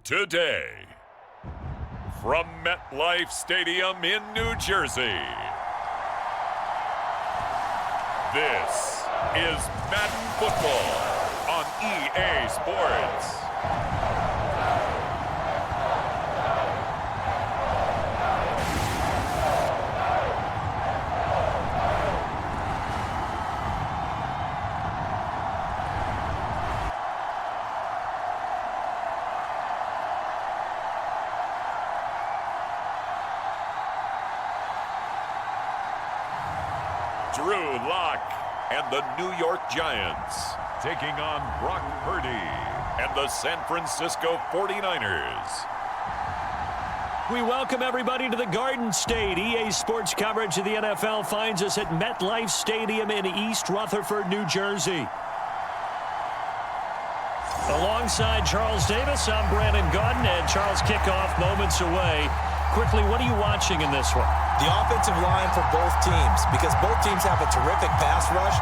today. From MetLife Stadium in New Jersey, this is Madden Football on EA Sports. Drew Lock and the New York Giants taking on Brock Purdy and the San Francisco 49ers. We welcome everybody to the Garden State. EA Sports coverage of the NFL finds us at MetLife Stadium in East Rutherford, New Jersey. Alongside Charles Davis, I'm Brandon Gaudin, and Charles, kickoff moments away. Quickly, what are you watching in this one? The offensive line for both teams, because both teams have a terrific pass rush.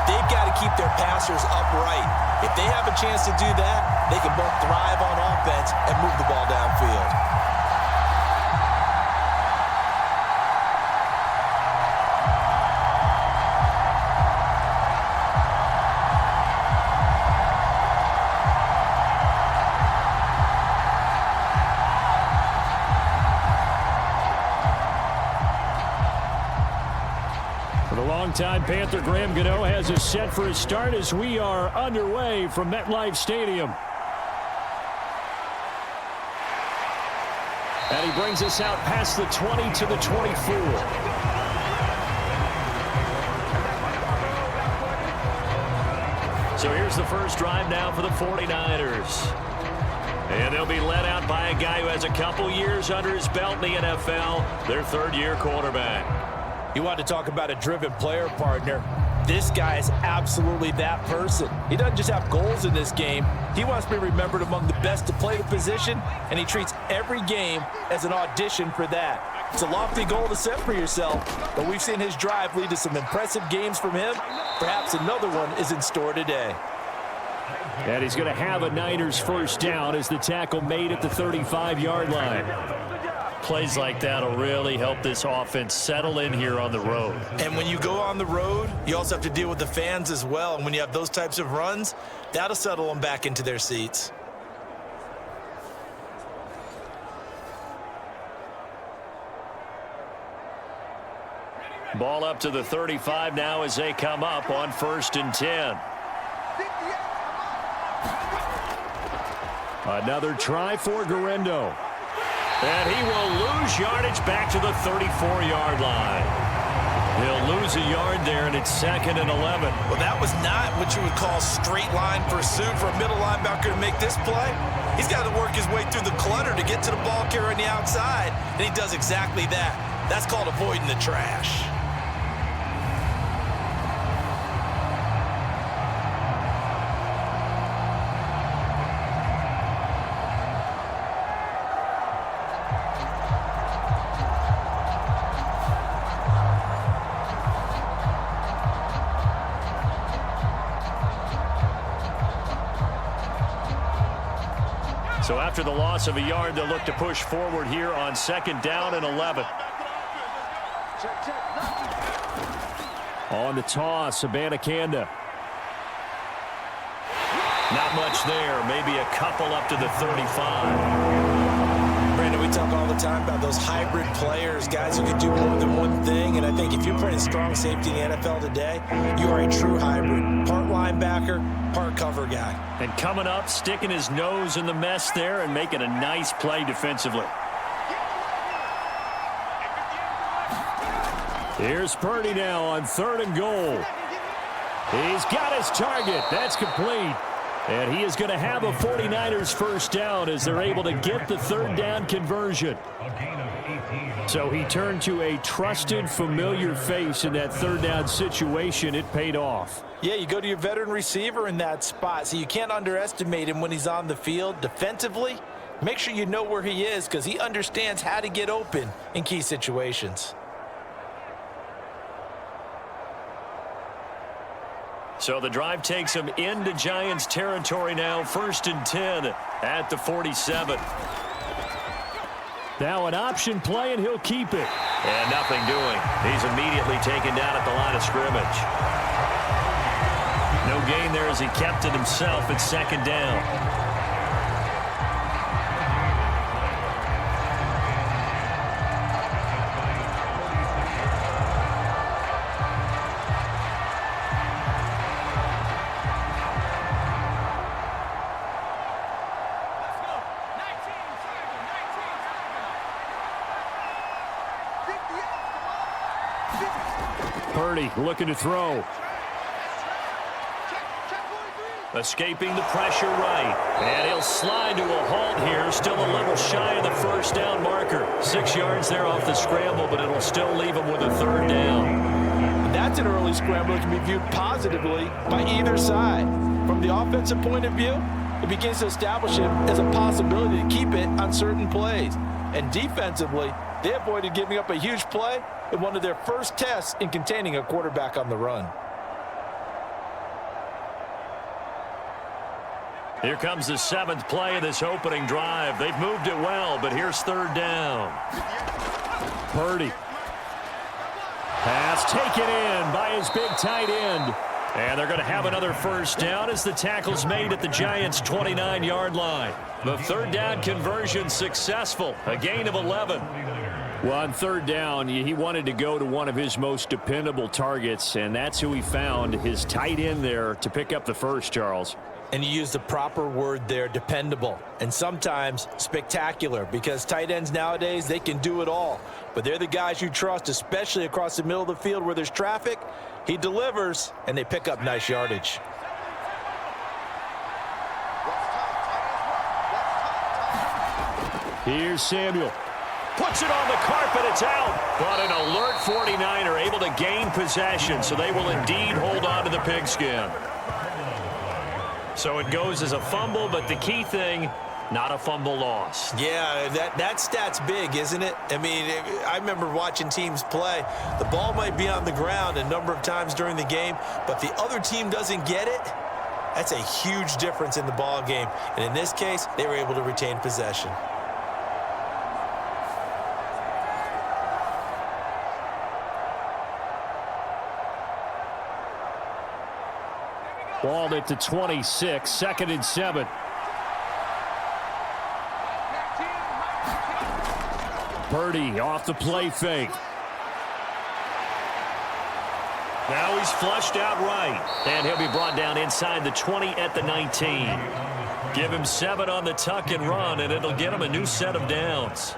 They've got to keep their passers upright. If they have a chance to do that, they can both thrive on offense and move the ball downfield. Longtime Panther Graham Gano has us set for a start as we are underway from MetLife Stadium. And he brings us out past the 20 to the 24. So here's the first drive now for the 49ers. And they'll be led out by a guy who has a couple years under his belt in the NFL, their third-year quarterback. You want to talk about a driven player, partner. This guy is absolutely that person. He doesn't just have goals in this game. He wants to be remembered among the best to play the position, and he treats every game as an audition for that. It's a lofty goal to set for yourself, but we've seen his drive lead to some impressive games from him. Perhaps another one is in store today. And he's going to have a Niners first down as the tackle made at the 35-yard line. Plays like that will really help this offense settle in here on the road. And when you go on the road, you also have to deal with the fans as well. And when you have those types of runs, that'll settle them back into their seats. Ball up to the 35 now as they come up on 1st and 10. Another try for Guerrero. And he will lose yardage back to the 34-yard line. He'll lose a yard there, and it's 2nd and 11. Well, that was not what you would call straight line pursuit for a middle linebacker to make this play. He's got to work his way through the clutter to get to the ball carrier on the outside, and he does exactly that. That's called avoiding the trash. So after the loss of a yard, they'll look to push forward here on 2nd down and 11. On the toss, Abanikanda. Not much there. Maybe a couple up to the 35. Brandon, we talk all the time about those hybrid players, guys who can do more than one thing. And I think if you're playing strong safety in the NFL today, you are a true hybrid. Part linebacker, part cover guy. And coming up, sticking his nose in the mess there and making a nice play defensively. Here's Purdy now on 3rd and goal. He's got his target. That's complete. And he is going to have a 49ers first down as they're able to get the 3rd down conversion. So he turned to a trusted, familiar face in that 3rd down situation. It paid off. Yeah, you go to your veteran receiver in that spot, so you can't underestimate him when he's on the field. Defensively, make sure you know where he is because he understands how to get open in key situations. So the drive takes them into Giants territory now, 1st and 10 at the 47. Now an option play, and he'll keep it. And nothing doing. He's immediately taken down at the line of scrimmage. No gain there as he kept it himself at 2nd down. Purdy looking to throw. Escaping the pressure right. And he'll slide to a halt here. Still a little shy of the 1st down marker. 6 yards there off the scramble, but it'll still leave him with a 3rd down. That's an early scramble that can be viewed positively by either side. From the offensive point of view, it begins to establish him as a possibility to keep it on certain plays. And defensively, they avoided giving up a huge play in one of their first tests in containing a quarterback on the run. Here comes the 7th play of this opening drive. They've moved it well, but here's 3rd down. Purdy. Pass taken in by his big tight end. And they're going to have another 1st down as the tackle's made at the Giants' 29-yard line. The 3rd down conversion successful, a gain of 11. Well, on 3rd down, he wanted to go to one of his most dependable targets, and that's who he found, his tight end there, to pick up the first, Charles. And you use the proper word there, dependable, and sometimes spectacular, because tight ends nowadays, they can do it all. But they're the guys you trust, especially across the middle of the field where there's traffic. He delivers, and they pick up nice yardage. Here's Samuel. Puts it on the carpet. It's out. But an alert 49er able to gain possession, so they will indeed hold on to the pigskin. So it goes as a fumble, but the key thing, not a fumble loss. Yeah, that stat's big, isn't it? I mean, I remember watching teams play. The ball might be on the ground a number of times during the game, but the other team doesn't get it. That's a huge difference in the ball game. And in this case, they were able to retain possession. Ball at the 26, 2nd and 7. Purdy off the play fake. Now he's flushed out right. And he'll be brought down inside the 20 at the 19. Give him 7 on the tuck and run, and it'll get him a new set of downs.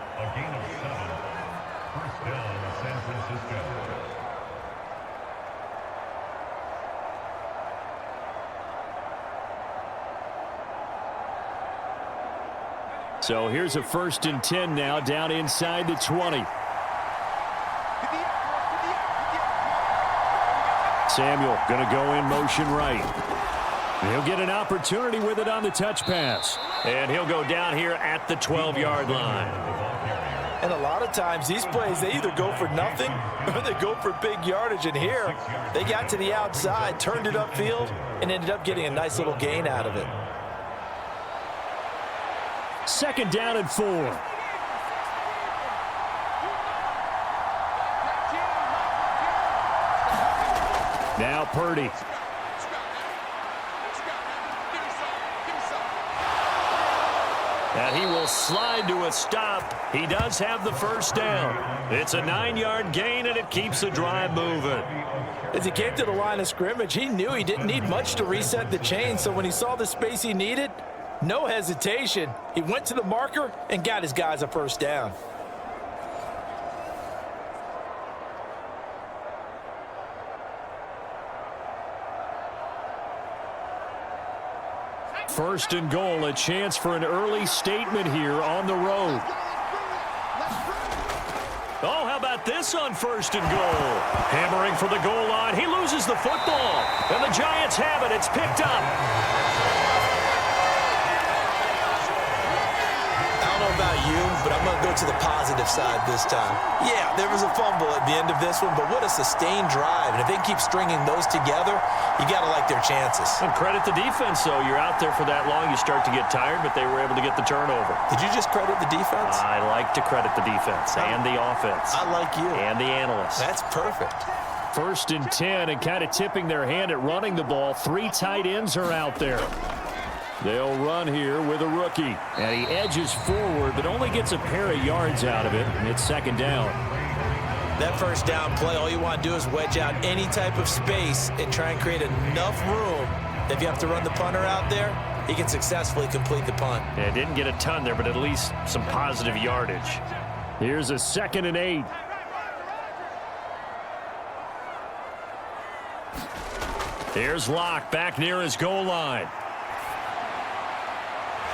So here's a 1st and 10 now down inside the 20. Samuel going to go in motion right. He'll get an opportunity with it on the touch pass. And he'll go down here at the 12-yard line. And a lot of times these plays, they either go for nothing or they go for big yardage. And here, they got to the outside, turned it upfield, and ended up getting a nice little gain out of it. 2nd down and 4. Now Purdy. And he will slide to a stop. He does have the 1st down. It's a 9-yard gain, and it keeps the drive moving. As he came to the line of scrimmage, he knew he didn't need much to reset the chain. So when he saw the space he needed, no hesitation. He went to the marker and got his guys a 1st down. First and goal, a chance for an early statement here on the road. Oh, how about this on 1st and goal? Hammering for the goal line. He loses the football. And the Giants have it. It's picked up. I don't know about you, but I'm going to go to the positive side this time. Yeah, there was a fumble at the end of this one, but what a sustained drive. And if they keep stringing those together, you got to like their chances. And credit the defense, though. You're out there for that long, you start to get tired, but they were able to get the turnover. Did you just credit the defense? I like to credit the defense and the offense. I like you. And the analysts. That's perfect. 1st and 10, and kind of tipping their hand at running the ball. 3 tight ends are out there. They'll run here with a rookie. And he edges forward, but only gets a pair of yards out of it, and it's 2nd down. That 1st down play, all you want to do is wedge out any type of space and try and create enough room that if you have to run the punter out there, he can successfully complete the punt. Yeah, didn't get a ton there, but at least some positive yardage. Here's a 2nd and 8. Here's Locke back near his goal line.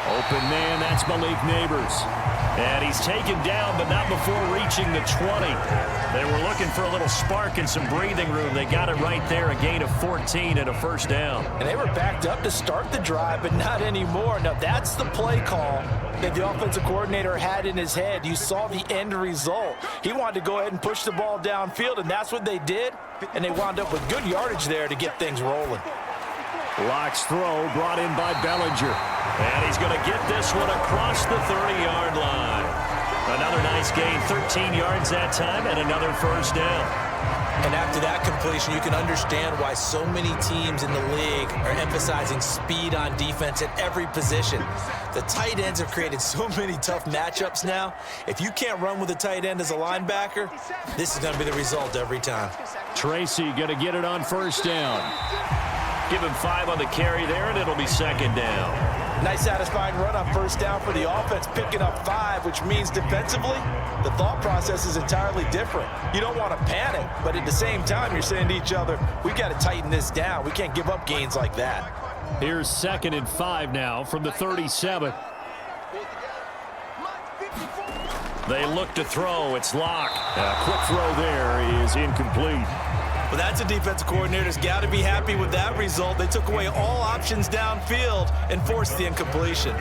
Open man, that's Malik Neighbors. And he's taken down, but not before reaching the 20. They were looking for a little spark and some breathing room. They got it right there, a gain of 14 and a 1st down. And they were backed up to start the drive, but not anymore. Now, that's the play call that the offensive coordinator had in his head. You saw the end result. He wanted to go ahead and push the ball downfield, and that's what they did. And they wound up with good yardage there to get things rolling. Locke's throw brought in by Bellinger. And he's going to get this one across the 30-yard line. Another nice gain, 13 yards that time, and another 1st down. And after that completion, you can understand why so many teams in the league are emphasizing speed on defense at every position. The tight ends have created so many tough matchups now. If you can't run with a tight end as a linebacker, this is going to be the result every time. Tracy going to get it on 1st down. Give him 5 on the carry there, and it'll be 2nd down. Nice satisfying run on 1st down for the offense, picking up 5, which means defensively, the thought process is entirely different. You don't want to panic, but at the same time, you're saying to each other, we've got to tighten this down. We can't give up gains like that. Here's 2nd and 5 now from the 37. They look to throw. It's Locke. A quick throw there is incomplete. Well, that's a defensive coordinator's got to be happy with that result. They took away all options downfield and forced the incompletion.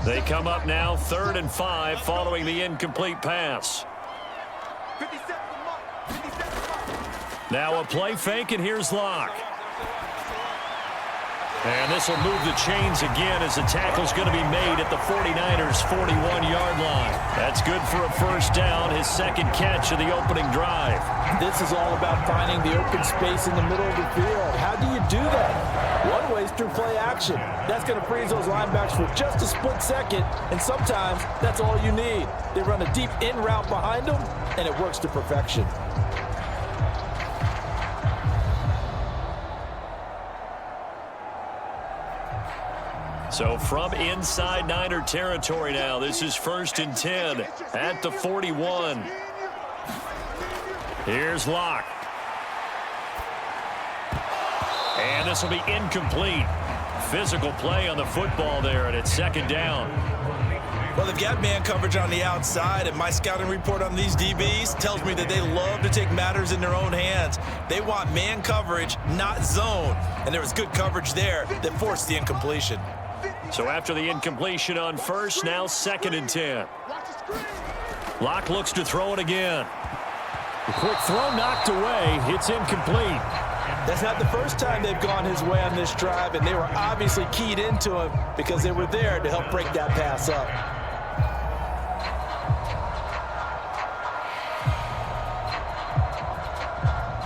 They come up now 3rd and 5 following the incomplete pass. Now a play fake, and here's Locke. And this will move the chains again as the tackle's going to be made at the 49ers' 41-yard line. That's good for a 1st down, his 2nd catch of the opening drive. This is all about finding the open space in the middle of the field. How do you do that? One way is through play action. That's going to freeze those linebackers for just a split second, and sometimes that's all you need. They run a deep in route behind them, and it works to perfection. So from inside Niner territory now, this is 1st and 10 at the 41. Here's Locke. And this will be incomplete. Physical play on the football there, and it's 2nd down. Well, they've got man coverage on the outside, and my scouting report on these DBs tells me that they love to take matters in their own hands. They want man coverage, not zone. And there was good coverage there that forced the incompletion. So after the incompletion on 1st, now 2nd and 10. Locke looks to throw it again. A quick throw knocked away. It's incomplete. That's not the first time they've gone his way on this drive, and they were obviously keyed into him because they were there to help break that pass up.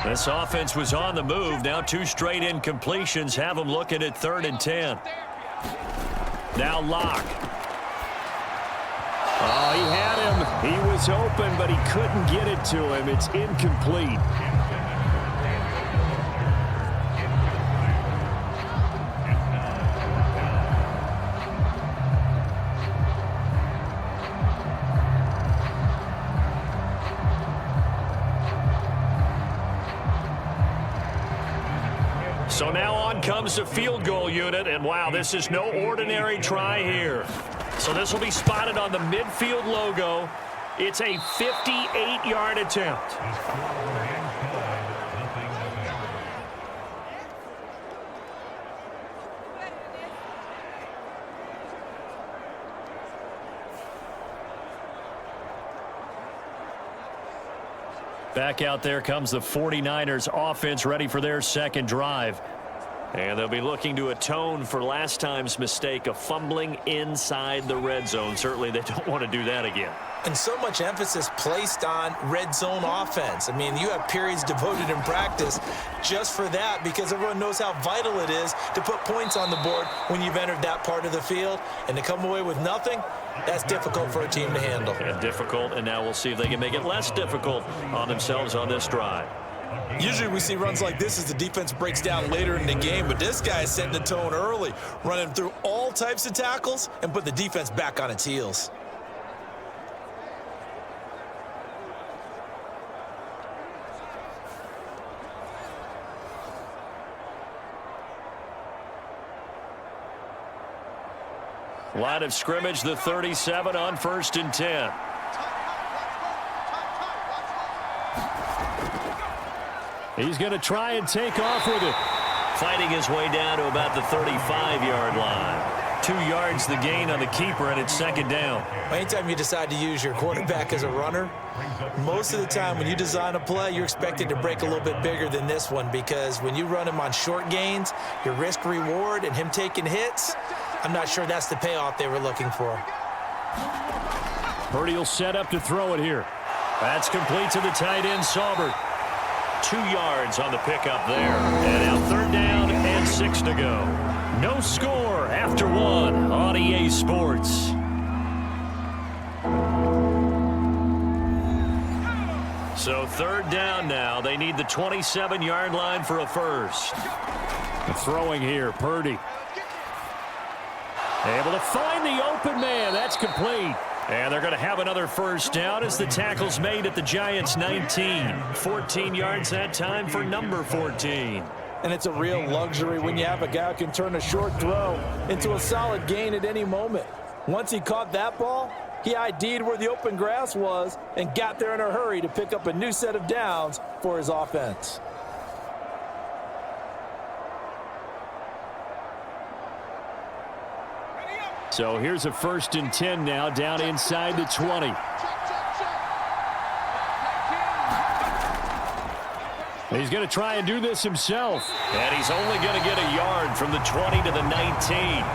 This offense was on the move. Now 2 straight incompletions have them looking at 3rd and 10. Now Locke. Oh, he had him. He was open, but he couldn't get it to him. It's incomplete. So now on comes the field goal unit, and wow, this is no ordinary try here. So this will be spotted on the midfield logo, It's a 58-yard attempt. Back out there comes the 49ers offense, ready for their second drive. And they'll be looking to atone for last time's mistake of fumbling inside the red zone. Certainly they don't want to do that again. And so much emphasis placed on red zone offense. I mean, you have periods devoted in practice just for that because everyone knows how vital it is to put points on the board when you've entered that part of the field. And to come away with nothing, that's difficult for a team to handle. And difficult, and now we'll see if they can make it less difficult on themselves on this drive. Usually we see runs like this as the defense breaks down later in the game, but this guy is setting the tone early, running through all types of tackles and put the defense back on its heels. Line of scrimmage, the 37 on 1st and 10. He's going to try and take off with it. Fighting his way down to about the 35-yard line. 2 yards the gain on the keeper, and it's second down. Anytime you decide to use your quarterback as a runner, most of the time when you design a play, you're expected to break a little bit bigger than this one because when you run him on short gains, your risk-reward and him taking hits, I'm not sure that's the payoff they were looking for. Purdy will set up to throw it here. That's complete to the tight end, Saubert. 2 yards on the pickup there. And now 3rd down and 6 to go. No score after 1 on EA Sports. So 3rd down now. They need the 27-yard line for a first. Throwing here, Purdy. Able to find the open man. That's complete. And they're going to have another first down as the tackle's made at the Giants' 19. 14 yards that time for number 14. And it's a real luxury when you have a guy who can turn a short throw into a solid gain at any moment. Once he caught that ball, he ID'd where the open grass was and got there in a hurry to pick up a new set of downs for his offense. So here's a 1st and 10 now down inside the 20. He's going to try and do this himself. And he's only going to get a yard from the 20 to the 19.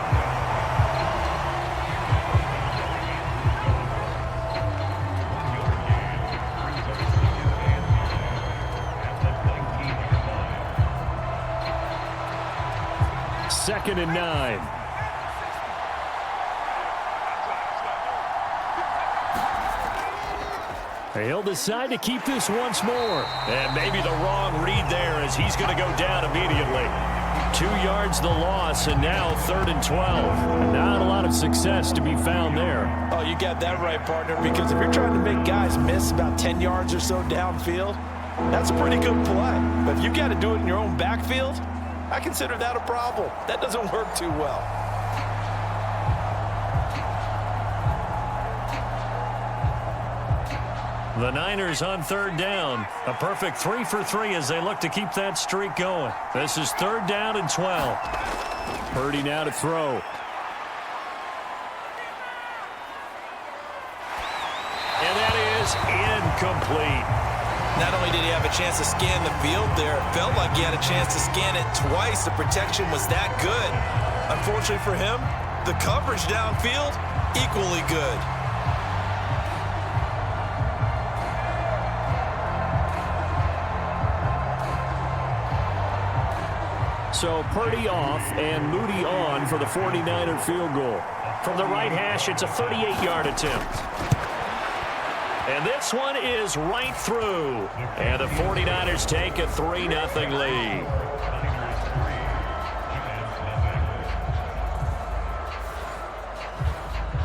Second and 9. He'll decide to keep this once more. And maybe the wrong read there as he's going to go down immediately. 2 yards the loss, and now 3rd and 12. Not a lot of success to be found there. Oh, you got that right, partner, because if you're trying to make guys miss about 10 yards or so downfield, that's a pretty good play. But if you got to do it in your own backfield, I consider that a problem. That doesn't work too well. The Niners on 3rd down. A perfect 3 for 3 as they look to keep that streak going. This is 3rd down and 12. Purdy now to throw. And that is incomplete. Not only did he have a chance to scan the field there, it felt like he had a chance to scan it twice. The protection was that good. Unfortunately for him, the coverage downfield, equally good. So Purdy off and Moody on for the 49er field goal. From the right hash, it's a 38-yard attempt. And this one is right through. And the 49ers take a 3-0 lead.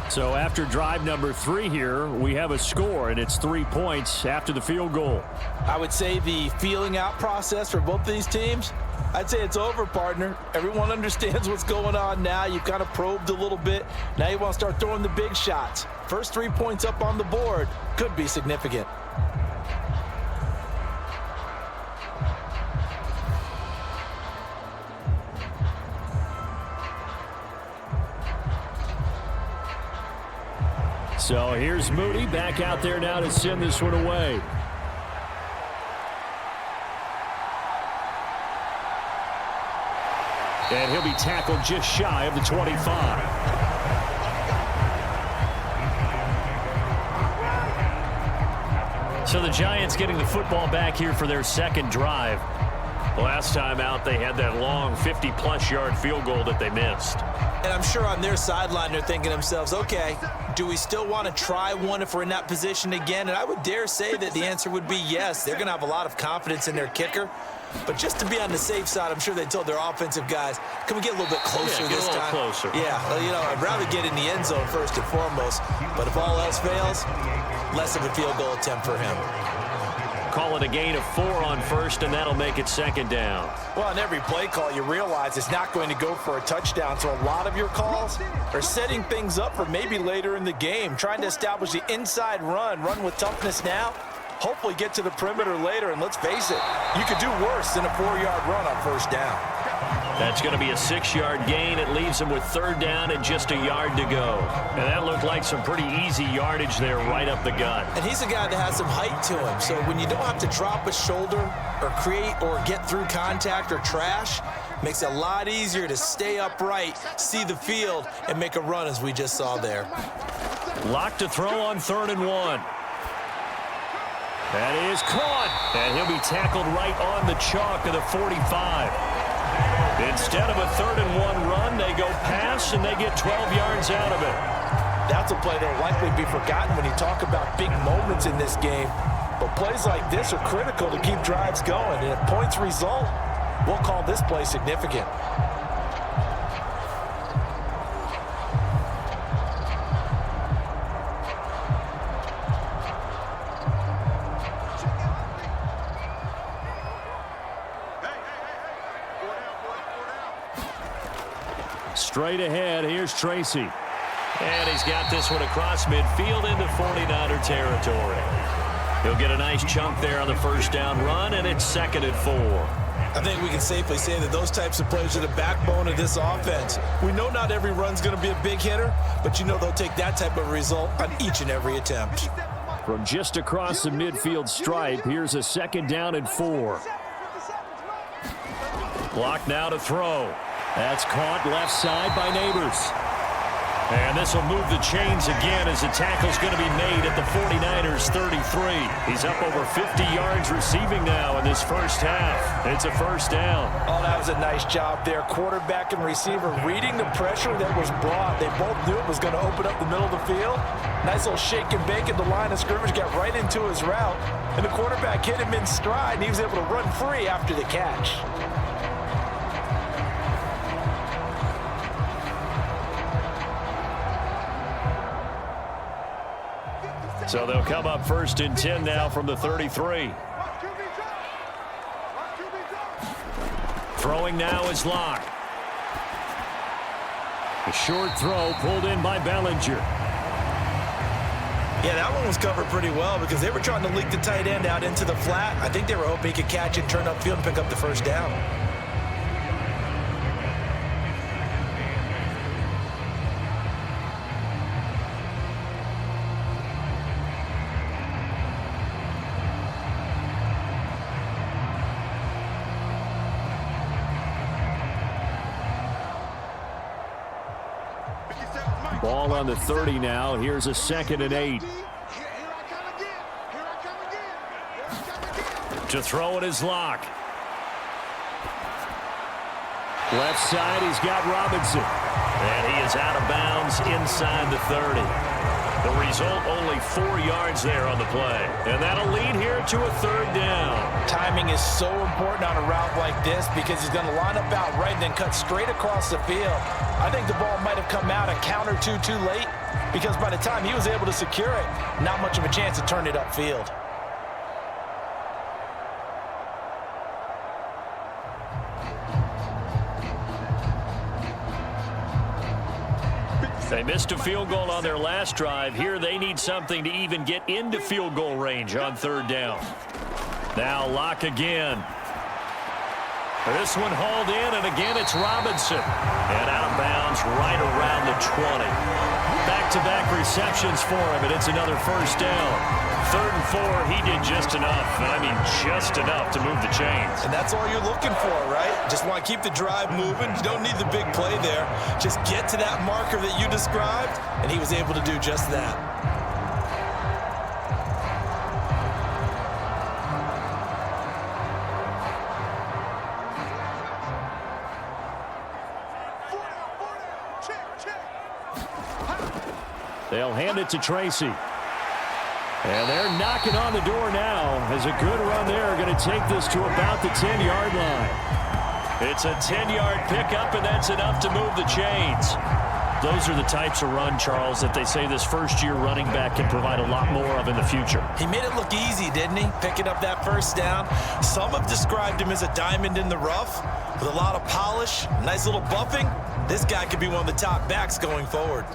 So after drive number 3 here, we have a score, and it's 3 points after the field goal. I would say the feeling out process for both of these teams, I'd say it's over, partner. Everyone understands what's going on now. You've kind of probed a little bit. Now you want to start throwing the big shots. First 3 points up on the board could be significant. So here's Moody back out there now to send this one away. And he'll be tackled just shy of the 25. So the Giants getting the football back here for their second drive. Last time out, they had that long 50-plus yard field goal that they missed. And I'm sure on their sideline, they're thinking to themselves, okay, do we still want to try one if we're in that position again? And I would dare say that the answer would be yes. They're going to have a lot of confidence in their kicker. But just to be on the safe side, I'm sure they told their offensive guys, can we get a little bit closer this time? Closer. Yeah, well, you know, I'd rather get in the end zone first and foremost. But if all else fails, less of a field goal attempt for him. Call it a gain of 4 on first, and that'll make it second down. Well, on every play call, you realize it's not going to go for a touchdown. So a lot of your calls are setting things up for maybe later in the game, trying to establish the inside run with toughness now, hopefully get to the perimeter later. And let's face it, you could do worse than a 4-yard run on first down. That's going to be a 6-yard gain. It leaves him with third down and just a yard to go. And that looked like some pretty easy yardage there right up the gut. And he's a guy that has some height to him. So when you don't have to drop a shoulder or create or get through contact or trash, makes it a lot easier to stay upright, see the field, and make a run as we just saw there. Lock to throw on 3rd and 1. That is caught. And he'll be tackled right on the chalk of the 45. Instead of a 3rd and 1 run, they go pass, and they get 12 yards out of it. That's a play that will likely be forgotten when you talk about big moments in this game. But plays like this are critical to keep drives going. And if points result, we'll call this play significant. Straight ahead, here's Tracy. And he's got this one across midfield into 49er territory. He'll get a nice chunk there on the first down run, and it's 2nd and 4. I think we can safely say that those types of plays are the backbone of this offense. We know not every run's going to be a big hitter, but you know they'll take that type of result on each and every attempt. From just across the midfield stripe, here's a 2nd down and 4. Block now to throw. That's caught left side by Neighbors. And this will move the chains again as the tackle's going to be made at the 49ers 33. He's up over 50 yards receiving now in this first half. It's a first down. Oh, that was a nice job there. Quarterback and receiver reading the pressure that was brought. They both knew it was going to open up the middle of the field. Nice little shake and bake at the line of scrimmage, got right into his route. And the quarterback hit him in stride, and he was able to run free after the catch. So they'll come up 1st and 10 now from the 33. Throwing now is Locke. A short throw pulled in by Bellinger. Yeah, that one was covered pretty well because they were trying to leak the tight end out into the flat. I think they were hoping he could catch it, turn upfield, and pick up the first down. Ball on the 30 now. Here's a 2nd and 8. To throw it is Locke. Left side, he's got Robinson. And he is out of bounds inside the 30. The result, only 4 yards there on the play. And that'll lead here to a 3rd down. Timing is so important on a route like this because he's going to line up out right and then cut straight across the field. I think the ball might have come out a count or two too late because by the time he was able to secure it, not much of a chance to turn it upfield. They missed a field goal on their last drive. Here they need something to even get into field goal range on third down. Now Locke again. This one hauled in, and again it's Robinson. And out of bounds right around the 20. Back-to-back receptions for him, and it's another first down. 3rd and 4, he did just enough, and I mean just enough to move the chains. And that's all you're looking for, right? Just want to keep the drive moving. You don't need the big play there. Just get to that marker that you described, and he was able to do just that. They'll hand it to Tracy. And they're knocking on the door now as a good run there. Going to take this to about the 10-yard line. It's a 10-yard pickup, and that's enough to move the chains. Those are the types of run, Charles, that they say this first-year running back can provide a lot more of in the future. He made it look easy, didn't he? Picking up that first down. Some have described him as a diamond in the rough with a lot of polish, nice little buffing. This guy could be one of the top backs going forward.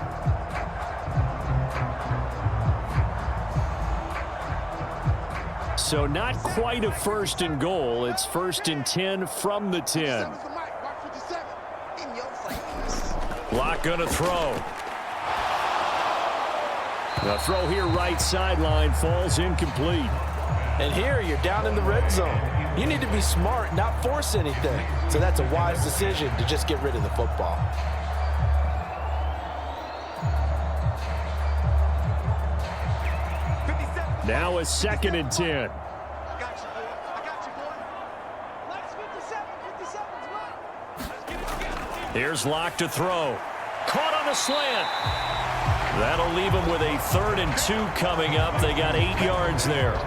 So not quite a 1st and goal. It's 1st and 10 from the 10. Locke gonna throw. The throw here right sideline falls incomplete. And here you're down in the red zone. You need to be smart, not force anything. So that's a wise decision to just get rid of the football. Now a 2nd and 10. Here's Locke to throw. Caught on a slant. That'll leave him with a 3rd and 2 coming up. They got 8 yards there.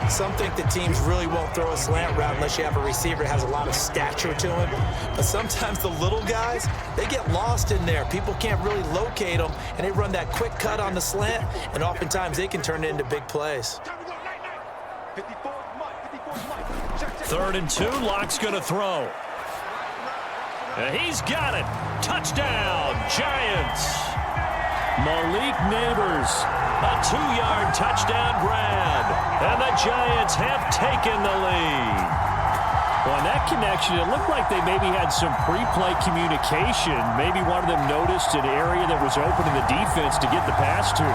Some think the teams really won't throw a slant route unless you have a receiver that has a lot of stature to him. But sometimes the little guys, they get lost in there. People can't really locate them, and they run that quick cut on the slant, and oftentimes they can turn it into big plays. 3rd and 2, Locke's going to throw. He's got it. Touchdown, Giants. Malik Neighbors, a 2-yard touchdown grab. And the Giants have taken the lead. Well, in that connection, it looked like they maybe had some pre-play communication. Maybe one of them noticed an area that was open in the defense to get the pass to.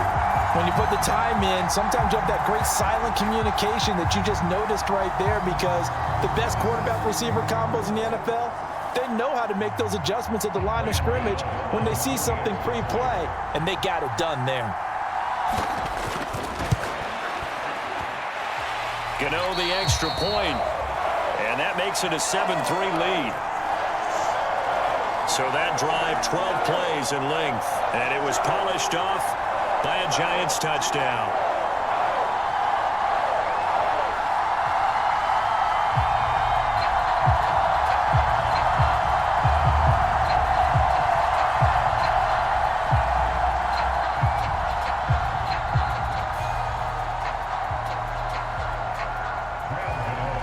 When you put the time in, sometimes you have that great silent communication that you just noticed right there, because the best quarterback-receiver combos in the NFL, they know how to make those adjustments at the line of scrimmage when they see something pre-play, and they got it done there. Gano the extra point, and that makes it a 7-3 lead. So that drive, 12 plays in length, and it was polished off by a Giants touchdown.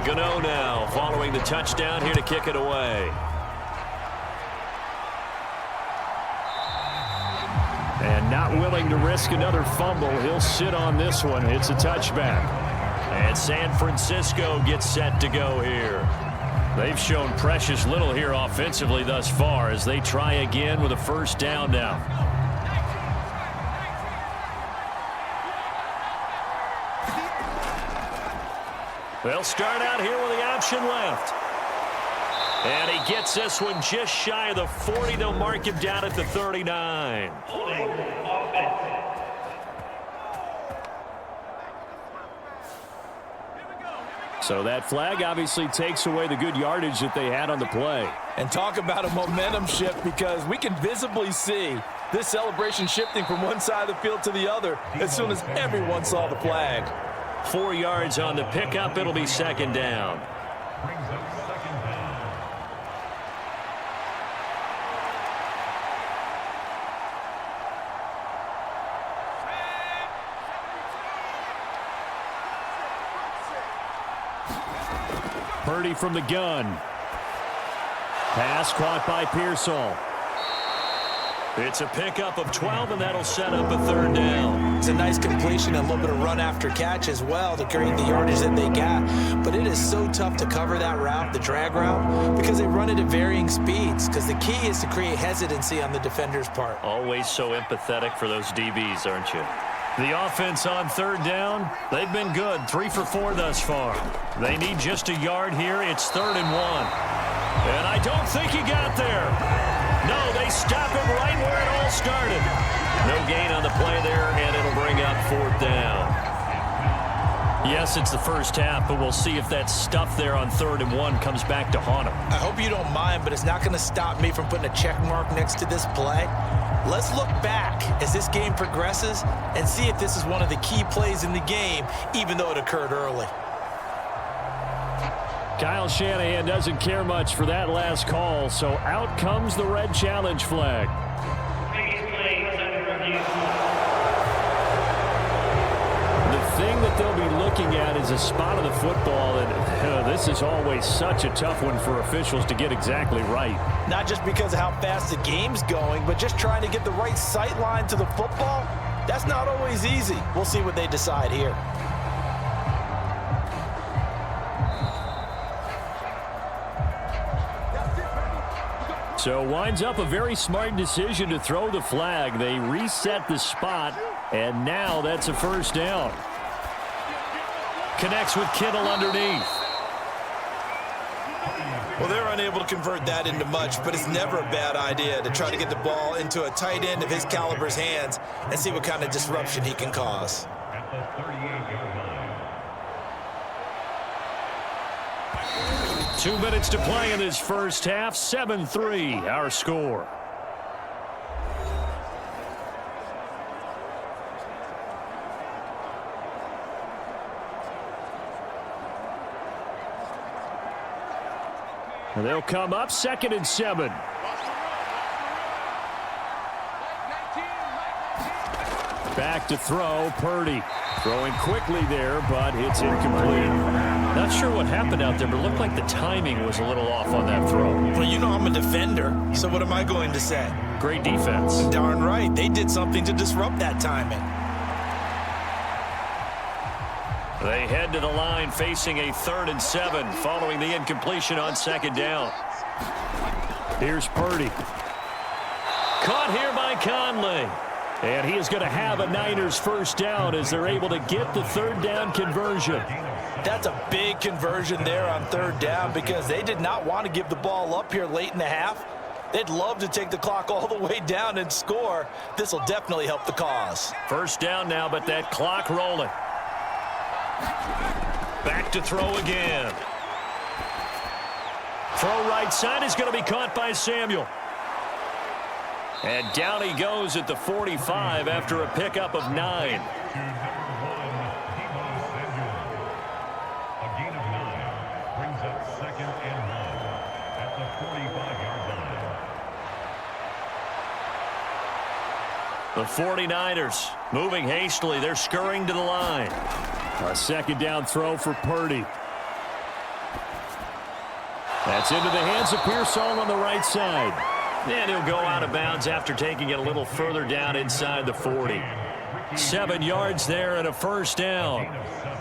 Gano now following the touchdown here to kick it away. And not willing to risk another fumble. He'll sit on this one. It's a touchback. And San Francisco gets set to go here. They've shown precious little here offensively thus far as they try again with a first down now. They'll start out here with the option left. And he gets this one just shy of the 40. They'll mark him down at the 39. So that flag obviously takes away the good yardage that they had on the play. And talk about a momentum shift, because we can visibly see this celebration shifting from one side of the field to the other as soon as everyone saw the flag. 4 yards on the pickup. It'll be 2nd down. Purdy from the gun. Pass caught by Pearsall. It's a pickup of 12, and that'll set up a third down. It's a nice completion and a little bit of run after catch as well to create the yardage that they got. But it is so tough to cover that route, the drag route, because they run it at varying speeds. Because the key is to create hesitancy on the defender's part. Always so empathetic for those DBs, aren't you? The offense on third down, they've been good. 3 for 4 thus far. They need just a yard here. It's 3rd and 1. And I don't think he got there. No, they stop him right where it all started. No gain on the play there, and it'll bring up 4th down. Yes, it's the first half, but we'll see if that stuff there on 3rd and 1 comes back to haunt him. I hope you don't mind, but it's not going to stop me from putting a check mark next to this play. Let's look back as this game progresses and see if this is one of the key plays in the game, even though it occurred early. Kyle Shanahan doesn't care much for that last call, so out comes the red challenge flag. The thing that they'll be looking at is a spot of the football, and this is always such a tough one for officials to get exactly right. Not just because of how fast the game's going, but just trying to get the right sight line to the football. That's not always easy. We'll see what they decide here. So winds up a very smart decision to throw the flag. They reset the spot, and now that's a first down. Connects with Kittle underneath. Well, they're unable to convert that into much, but it's never a bad idea to try to get the ball into a tight end of his caliber's hands and see what kind of disruption he can cause. At the 38-yard line. 2 minutes to play in this first half. 7-3, our score. And they'll come up 2nd and 7. Back to throw, Purdy. Throwing quickly there, but it's incomplete. Not sure what happened out there, but it looked like the timing was a little off on that throw. Well, you know I'm a defender, so what am I going to say? Great defense. Darn right. They did something to disrupt that timing. They head to the line facing a 3rd and 7 following the incompletion on 2nd down. Here's Purdy. Caught here by Conley. And he is going to have a Niners first down as they're able to get the 3rd down conversion. That's a big conversion there on 3rd down because they did not want to give the ball up here late in the half. They'd love to take the clock all the way down and score. This will definitely help the cause. First down now, but that clock rolling. Back to throw again. Throw right side is going to be caught by Samuel. And down he goes at the 45 after a pickup of 9. A gain of 9 brings up 2nd and 1 at the 45-yard line. The 49ers moving hastily. They're scurrying to the line. A 2nd down throw for Purdy. That's into the hands of Pearsall on the right side. And he'll go out of bounds after taking it a little further down inside the 40. 7 yards there and a first down. Gain of 7.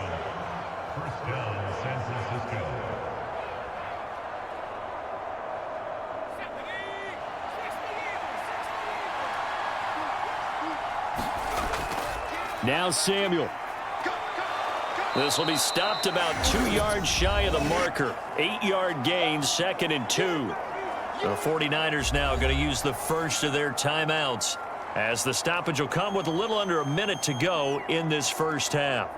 First down, San Francisco. Now Samuel. This will be stopped about 2 yards shy of the marker. 8-yard gain, 2nd and 2. The 49ers now going to use the first of their timeouts as the stoppage will come with a little under a minute to go in this first half.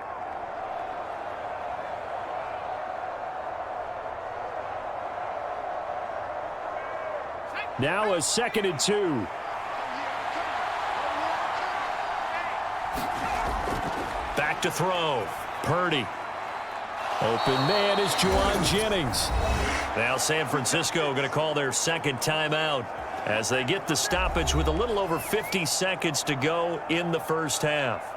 Now a 2nd and 2. Back to throw. Purdy. Open man is Juwan Jennings. Now San Francisco going to call their 2nd timeout as they get the stoppage with a little over 50 seconds to go in the first half.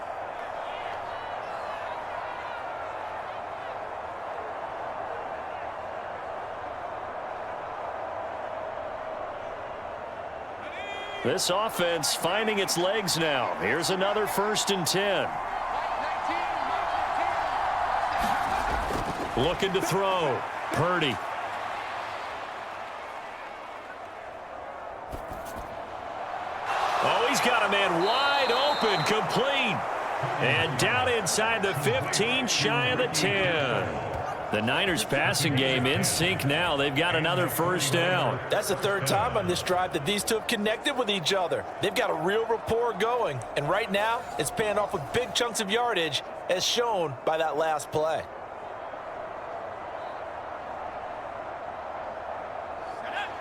This offense finding its legs now. Here's another 1st and 10. Looking to throw. Purdy. Oh, he's got a man wide open, complete. And down inside the 15, shy of the 10. The Niners passing game in sync now. They've got another 1st down. That's the 3rd time on this drive that these two have connected with each other. They've got a real rapport going. And right now, it's paying off with big chunks of yardage, as shown by that last play.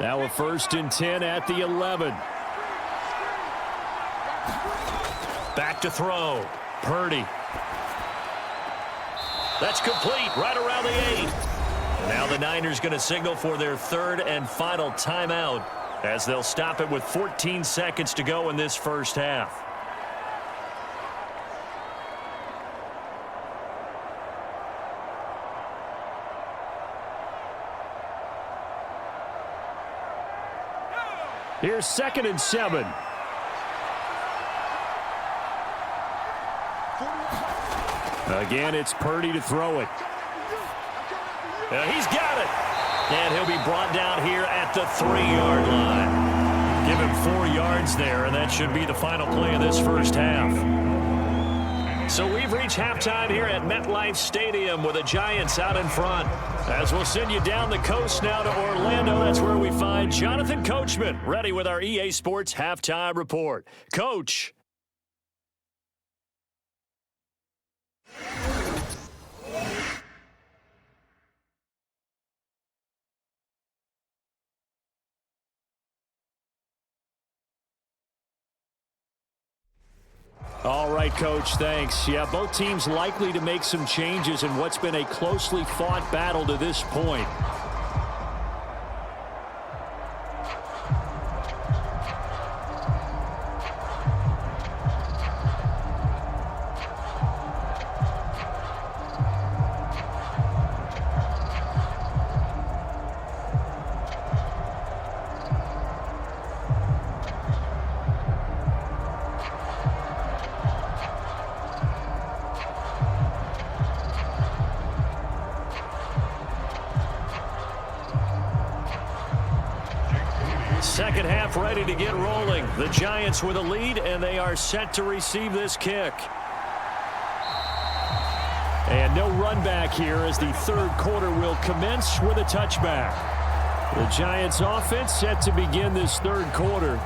Now a 1st and 10 at the 11. Back to throw. Purdy. That's complete right around the 8. Now the Niners going to signal for their 3rd and final timeout as they'll stop it with 14 seconds to go in this 1st half. Here's 2nd and 7. Again, it's Purdy to throw it. He's got it. And he'll be brought down here at the 3-yard line. Give him 4 yards there, and that should be the final play of this 1st half. So we've reached halftime here at MetLife Stadium with the Giants out in front. As we'll send you down the coast now to Orlando, that's where we find Jonathan Coachman ready with our EA Sports Halftime Report. Coach. All right, Coach, thanks. Yeah, both teams likely to make some changes in what's been a closely fought battle to this point. Second half ready to get rolling. The Giants with a lead, and they are set to receive this kick. And no run back here as the 3rd quarter will commence with a touchback. The Giants offense set to begin this 3rd quarter.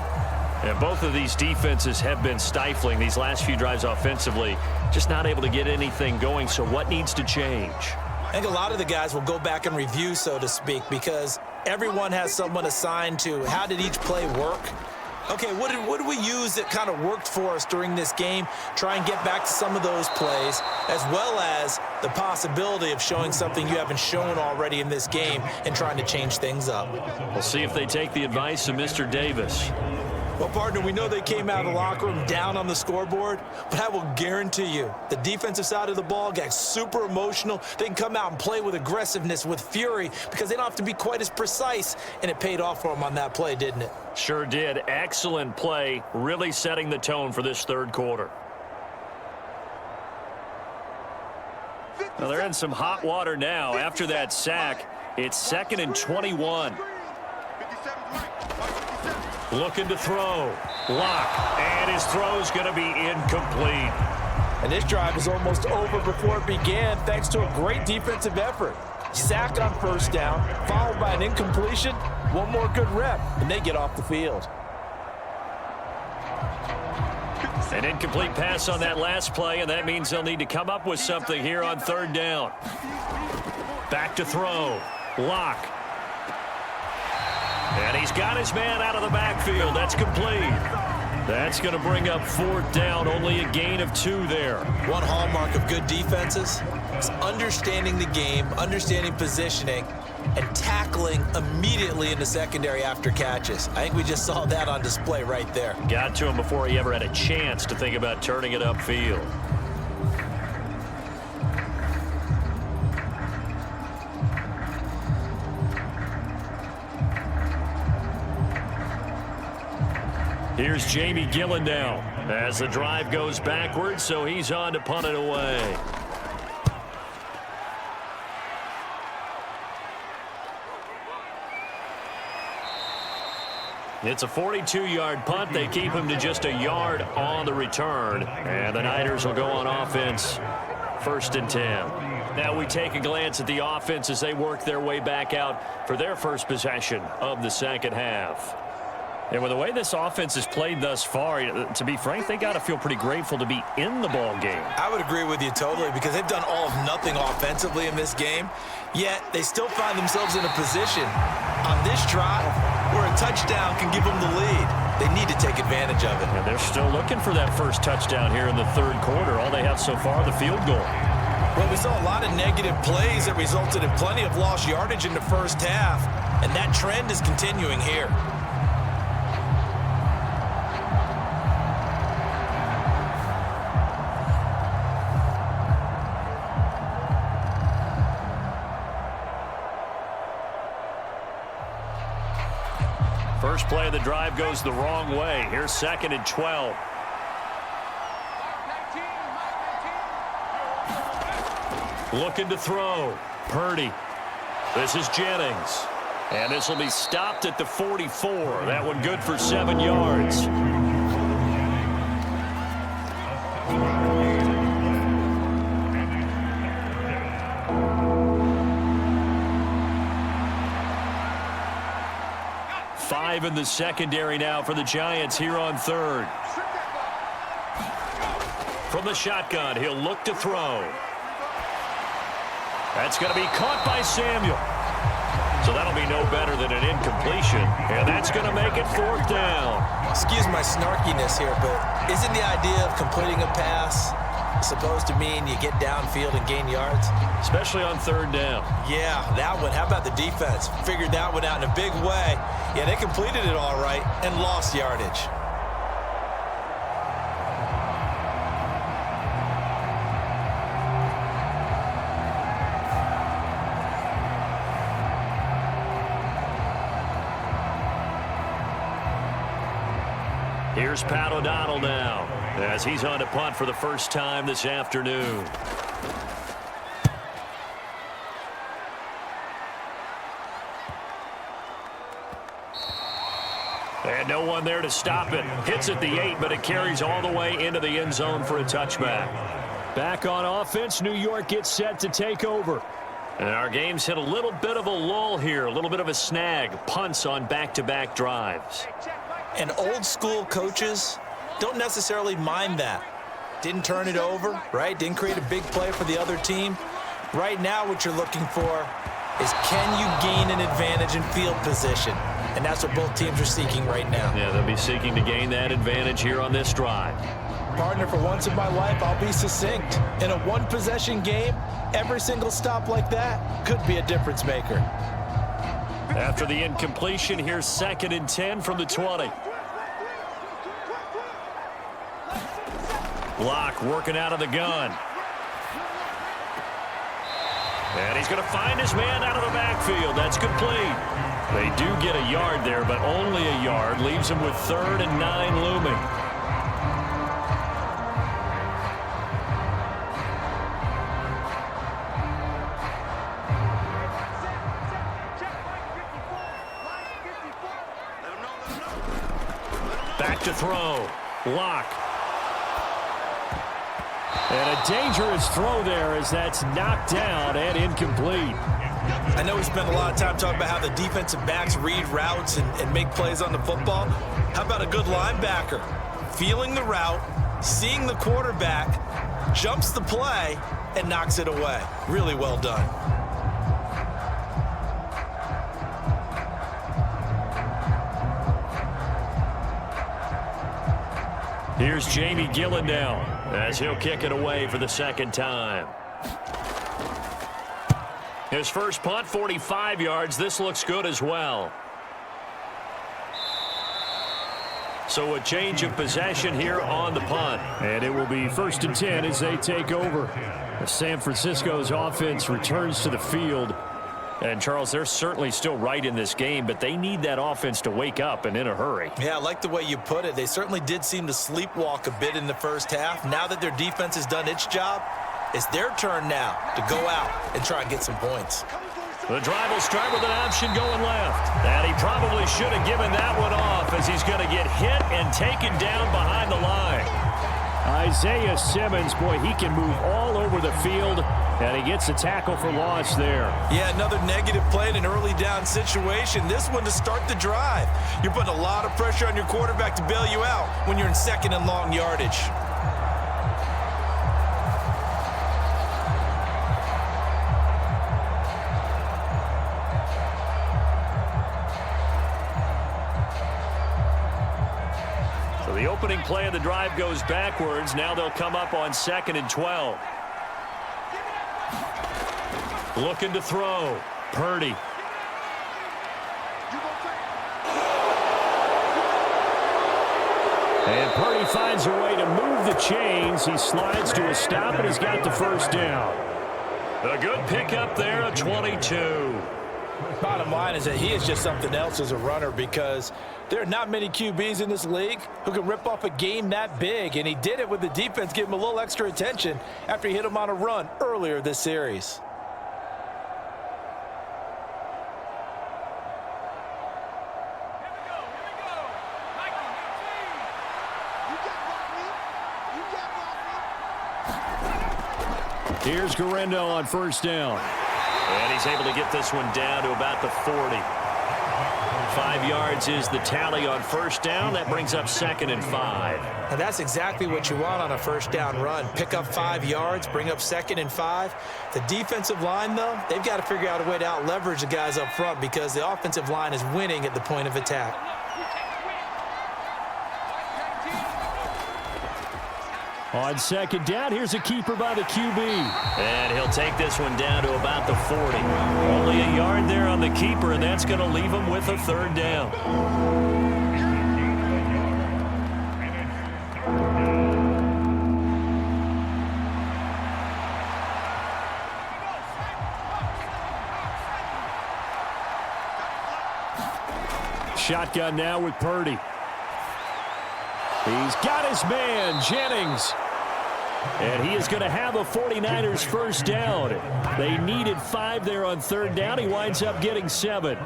And both of these defenses have been stifling these last few drives offensively. Just not able to get anything going, so what needs to change? I think a lot of the guys will go back and review, so to speak, because everyone has someone assigned to how did each play work. Okay, what did we use that kind of worked for us during this game? Try and get back to some of those plays, as well as the possibility of showing something you haven't shown already in this game and trying to change things up. We'll see if they take the advice of Mr. Davis. Well, partner, we know they came out of the locker room down on the scoreboard, but I will guarantee you the defensive side of the ball got super emotional. They can come out and play with aggressiveness, with fury, because they don't have to be quite as precise, and it paid off for them on that play, didn't it? Sure did. Excellent play, really setting the tone for this 3rd quarter. Well, they're in some hot water now. After that sack, it's 2nd and 21. Looking to throw. Lock. And his throw's going to be incomplete. And this drive is almost over before it began, thanks to a great defensive effort. Sack on 1st down, followed by an incompletion. One more good rep, and they get off the field. An incomplete pass on that last play, and that means they'll need to come up with something here on 3rd down. Back to throw. Lock. And he's got his man out of the backfield. That's complete. That's going to bring up 4th down. Only a gain of 2 there. One hallmark of good defenses is understanding the game, understanding positioning, and tackling immediately in the secondary after catches. I think we just saw that on display right there. Got to him before he ever had a chance to think about turning it upfield. Here's Jamie Gillen now as the drive goes backwards, so he's on to punt it away. It's a 42-yard punt. They keep him to just a yard on the return. And the Niners will go on offense, 1st and 10. Now we take a glance at the offense as they work their way back out for their first possession of the second half. And with the way this offense has played thus far, to be frank, they got to feel pretty grateful to be in the ball game. I would agree with you totally because they've done all of nothing offensively in this game, yet they still find themselves in a position on this drive where a touchdown can give them the lead. They need to take advantage of it. And they're still looking for that first touchdown here in the third quarter. All they have so far, the field goal. Well, we saw a lot of negative plays that resulted in plenty of lost yardage in the first half, and that trend is continuing here. First play of the drive goes the wrong way. Here's 2nd and 12. Looking to throw. Purdy. This is Jennings. And this will be stopped at the 44. That one good for 7 yards. Five in the secondary now for the Giants here on 3rd. From the shotgun, he'll look to throw. That's going to be caught by Samuel. So that'll be no better than an incompletion. And that's going to make it 4th down. Excuse my snarkiness here, but isn't the idea of completing a pass supposed to mean you get downfield and gain yards? Especially on 3rd down. Yeah, that one. How about the defense? Figured that one out in a big way. Yeah, they completed it all right and lost yardage. Here's Pat O'Donnell now as he's on to punt for the first time this afternoon. And no one there to stop it. Hits at the 8, but it carries all the way into the end zone for a touchback. Back on offense, New York gets set to take over. And our game's hit a little bit of a lull here, a little bit of a snag. Punts on back-to-back drives. And old school coaches don't necessarily mind that. Didn't turn it over, right? Didn't create a big play for the other team. Right now what you're looking for is can you gain an advantage in field position? And that's what both teams are seeking right now. Yeah, they'll be seeking to gain that advantage here on this drive. Partner, for once in my life, I'll be succinct. In a one-possession game, every single stop like that could be a difference maker. After the incompletion, here's 2nd and 10 from the 20. Block working out of the gun. And he's going to find his man out of the backfield. That's complete. They do get a yard there, but only a yard. Leaves him with 3rd and 9 looming. Back to throw. Lock. And a dangerous throw there as that's knocked down and incomplete. I know we spent a lot of time talking about how the defensive backs read routes and make plays on the football. How about a good linebacker? Feeling the route, seeing the quarterback, jumps the play, and knocks it away. Really well done. Here's Jamie Gillen now as he'll kick it away for the 2nd time. His first punt, 45 yards. This looks good as well. So a change of possession here on the punt. And it will be 1st and 10 as they take over. San Francisco's offense returns to the field. And, Charles, they're certainly still right in this game, but they need that offense to wake up and in a hurry. Yeah, I like the way you put it. They certainly did seem to sleepwalk a bit in the first half. Now that their defense has done its job, it's their turn now to go out and try and get some points. The drive will start with an option going left. And he probably should have given that one off as he's going to get hit and taken down behind the line. Isaiah Simmons, boy, he can move all over the field, and he gets a tackle for loss there. Yeah, another negative play in an early down situation. This one to start the drive. You're putting a lot of pressure on your quarterback to bail you out when you're in second and long yardage. The opening play of the drive goes backwards. Now they'll come up on 2nd and 12. Looking to throw. Purdy. And Purdy finds a way to move the chains. He slides to a stop, and he's got the first down. A good pickup there, a 22. Bottom line is that he is just something else as a runner, because there are not many QBs in this league who can rip off a game that big, and he did it with the defense giving him a little extra attention after he hit him on a run earlier this series. Here's Guerrero on first down. And he's able to get this one down to about the 40. 5 yards is the tally on first down. That brings up 2nd and 5. And that's exactly what you want on a first down run. Pick up 5 yards, bring up 2nd and 5. The defensive line, though, they've got to figure out a way to out-leverage the guys up front, because the offensive line is winning at the point of attack. On 2nd down, here's a keeper by the QB. And he'll take this one down to about the 40. Only a yard there on the keeper, and that's going to leave him with a 3rd down. Shotgun now with Purdy. He's got his man, Jennings. And he is going to have a 49ers first down. They needed 5 there on 3rd down. He winds up getting 7.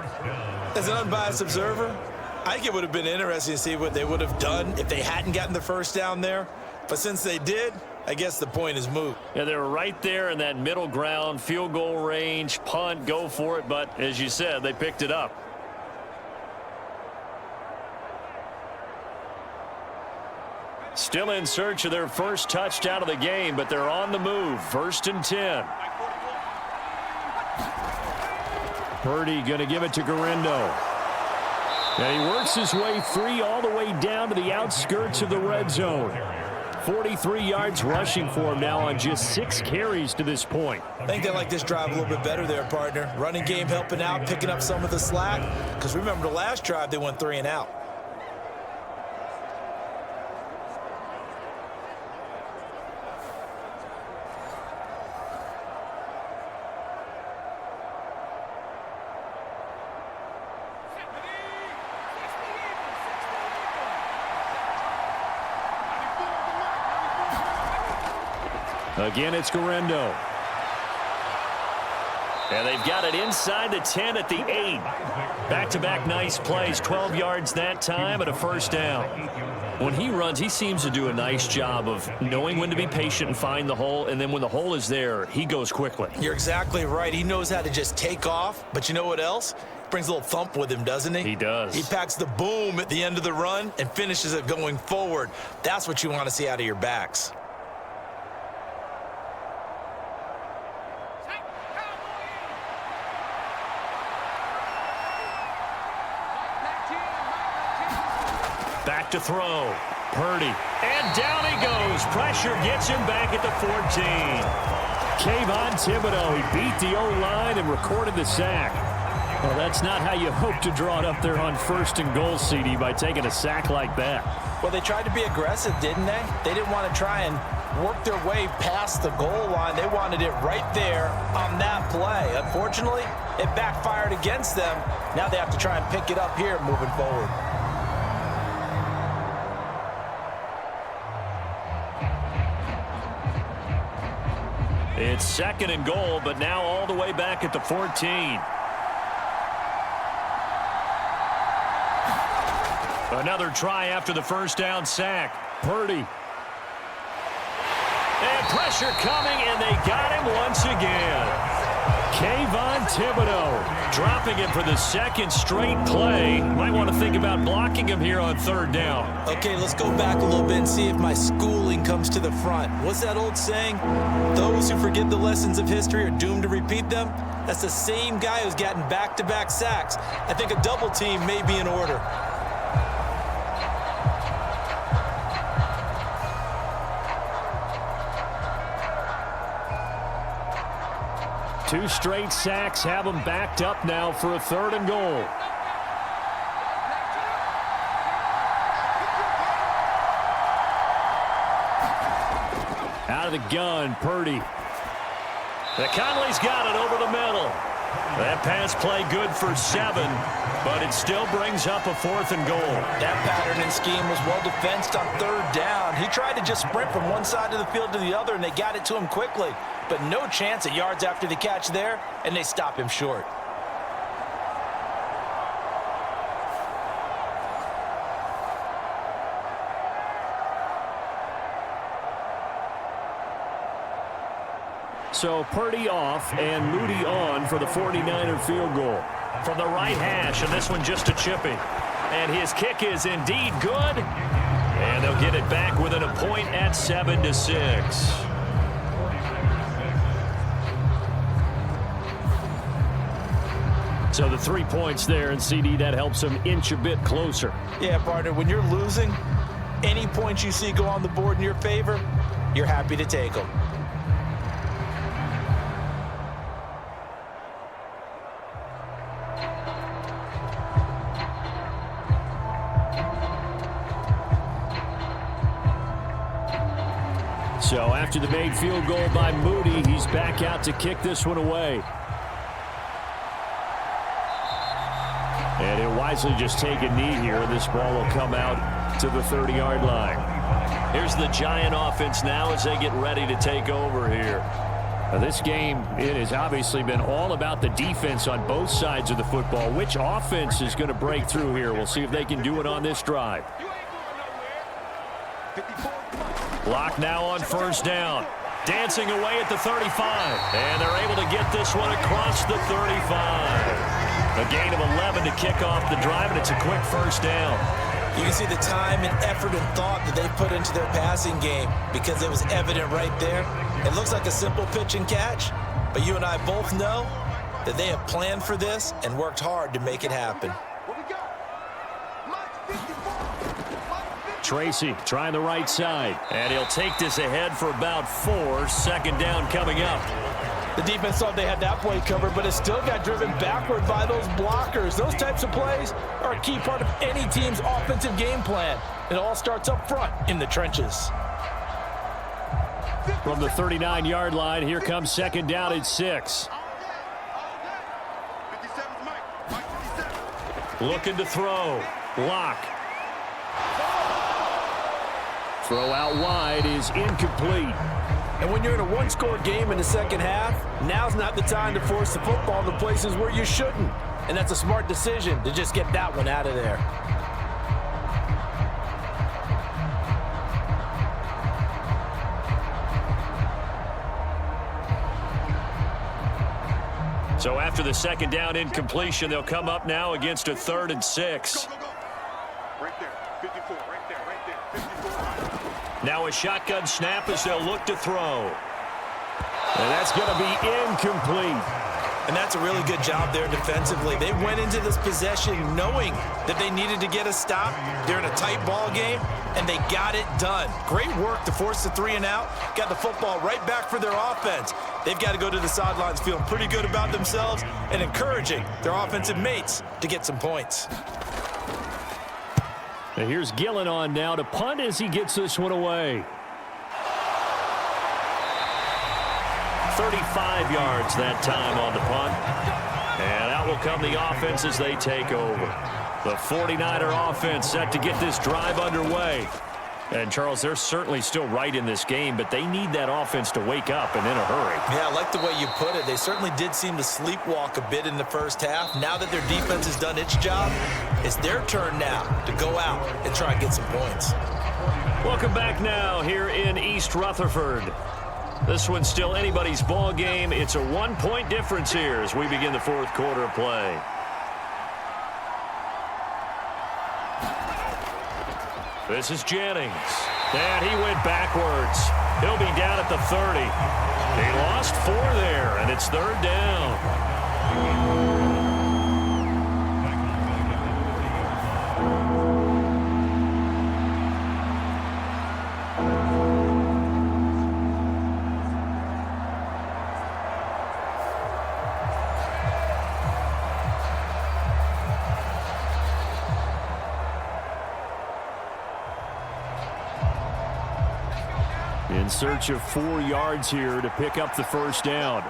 As an unbiased observer, I think it would have been interesting to see what they would have done if they hadn't gotten the first down there. But since they did, I guess the point is moot. Yeah, they were right there in that middle ground, field goal range, punt, go for it. But as you said, they picked it up. Still in search of their first touchdown of the game, but they're on the move. 1st and 10. Purdy going to give it to Guerrero. And he works his way free all the way down to the outskirts of the red zone. 43 yards rushing for him now on just 6 carries to this point. I think they like this drive a little bit better there, partner. Running game helping out, picking up some of the slack. Because remember, the last drive they went 3 and out. Again, it's Guerrero. And they've got it inside the 10 at the 8. Back-to-back nice plays. 12 yards that time and a first down. When he runs, he seems to do a nice job of knowing when to be patient and find the hole, and then when the hole is there, he goes quickly. You're exactly right. He knows how to just take off, but you know what else? Brings a little thump with him, doesn't he? He does. He packs the boom at the end of the run and finishes it going forward. That's what you want to see out of your backs. Back to throw. Purdy. And down he goes. Pressure gets him back at the 14. Kayvon Thibodeau, he beat the O-line and recorded the sack. Well, that's not how you hope to draw it up there on 1st and goal, CD, by taking a sack like that. Well, they tried to be aggressive, didn't they? They didn't want to try and worked their way past the goal line. They wanted it right there on that play. Unfortunately, it backfired against them. Now they have to try and pick it up here moving forward. It's 2nd and goal, but now all the way back at the 14. Another try after the first down sack. Purdy. And pressure coming, and they got him once again. Kayvon Thibodeau dropping him for the 2nd straight play. Might want to think about blocking him here on 3rd down. Okay, let's go back a little bit and see if my schooling comes to the front. What's that old saying? Those who forget the lessons of history are doomed to repeat them. That's the same guy who's gotten back-to-back sacks. I think a double team may be in order. Two straight sacks have them backed up now for a 3rd and goal. Out of the gun, Purdy. Conley's got it over the middle. That pass play good for 7, but it still brings up a 4th and goal. That pattern and scheme was well defensed on 3rd down. He tried to just sprint from one side of the field to the other, and they got it to him quickly. But no chance at yards after the catch there, and they stop him short. So Purdy off and Moody on for the 49er field goal. From the right hash, and this one just a chipping. And his kick is indeed good. And they'll get it back within a point at 7-6. So the 3 points there, and CD, that helps them inch a bit closer. Yeah, partner, when you're losing, any points you see go on the board in your favor, you're happy to take them. So after the made field goal by Moody, he's back out to kick this one away. And he'll wisely just take a knee here, and this ball will come out to the 30-yard line. Here's the Giant offense now as they get ready to take over here. Now this game, it has obviously been all about the defense on both sides of the football. Which offense is going to break through here? We'll see if they can do it on this drive. Block now on 1st down. Dancing away at the 35. And they're able to get this one across the 35. A gain of 11 to kick off the drive, and it's a quick 1st down. You can see the time and effort and thought that they put into their passing game because it was evident right there. It looks like a simple pitch and catch, but you and I both know that they have planned for this and worked hard to make it happen. Tracy trying the right side, and he'll take this ahead for about 4. 2nd down coming up. The defense thought they had that play covered, but it still got driven backward by those blockers. Those types of plays are a key part of any team's offensive game plan. It all starts up front in the trenches. From the 39-yard line, here comes 2nd down and 6. Looking to throw. Lock. Throw out wide is incomplete. And when you're in a one-score game in the second half, now's not the time to force the football in the places where you shouldn't. And that's a smart decision to just get that one out of there. So after the 2nd down incompletion, they'll come up now against a 3rd and 6. Right there, 54, right there, 54. Now a shotgun snap as they'll look to throw. And that's going to be incomplete. And that's a really good job there defensively. They went into this possession knowing that they needed to get a stop. They're in a tight ball game, and they got it done. Great work to force the 3 and out. Got the football right back for their offense. They've got to go to the sidelines feeling pretty good about themselves and encouraging their offensive mates to get some points. And here's Gillen on now to punt as he gets this one away. 35 yards that time on the punt. And out will come the offense as they take over. The 49er offense set to get this drive underway. And, Charles, they're certainly still right in this game, but they need that offense to wake up and in a hurry. Yeah, I like the way you put it. They certainly did seem to sleepwalk a bit in the first half. Now that their defense has done its job, it's their turn now to go out and try and get some points. Welcome back now here in East Rutherford. This one's still anybody's ball game. It's a 1-point difference here as we begin the fourth quarter of play. This is Jennings. And he went backwards. He'll be down at the 30. He lost 4 there, and it's third down. In search of 4 yards here to pick up the first down.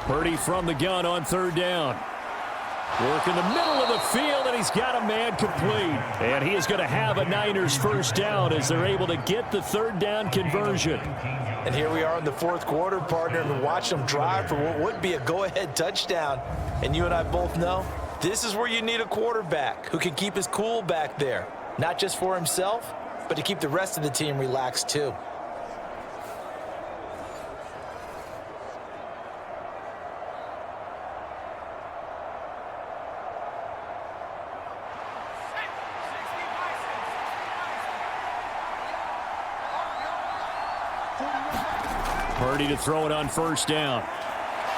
Purdy from the gun on third down. Work in the middle of the field, and he's got a man complete. And he is going to have a Niners first down as they're able to get the third down conversion. And here we are in the fourth quarter, partner, and watch them drive for what would be a go-ahead touchdown. And you and I both know this is where you need a quarterback who can keep his cool back there, not just for himself, but to keep the rest of the team relaxed too. Purdy to throw it on first down.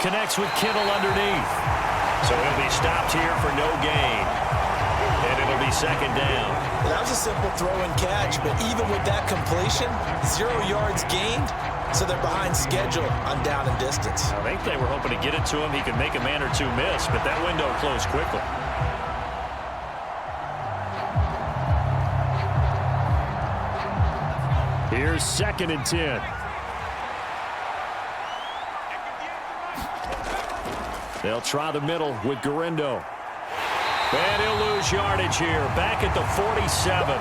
Connects with Kittle underneath. So he'll be stopped here for no gain. And it'll be second down. That was a simple throw and catch, but even with that completion, 0 yards gained, so they're behind schedule on down and distance. I think they were hoping to get it to him. He could make a man or two miss, but that window closed quickly. Here's 2nd and 10. They'll try the middle with Garindo. And he'll lose yardage here. Back at the 47.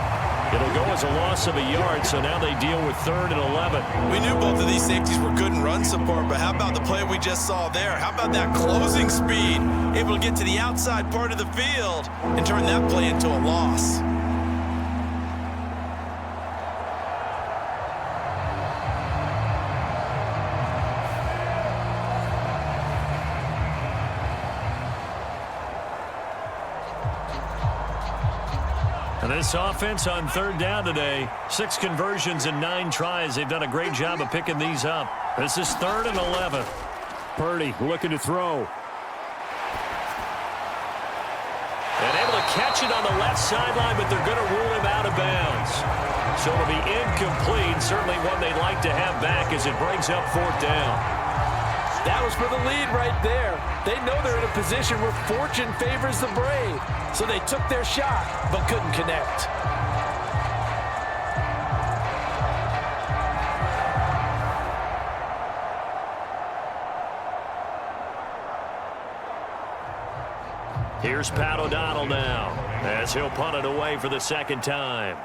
It'll go as a loss of a yard, so now they deal with 3rd and 11. We knew both of these safeties were good in run support, but how about the play we just saw there? How about that closing speed? Able to get to the outside part of the field and turn that play into a loss. And this offense on third down today, 6 conversions and 9 tries. They've done a great job of picking these up. This is 3rd and 11. Purdy looking to throw. And able to catch it on the left sideline, but they're going to rule him out of bounds. So it'll be incomplete. Certainly one they'd like to have back as it brings up 4th down. That was for the lead right there. They know they're in a position where fortune favors the brave. So they took their shot, but couldn't connect. Here's Pat O'Donnell now as he'll punt it away for the 2nd time.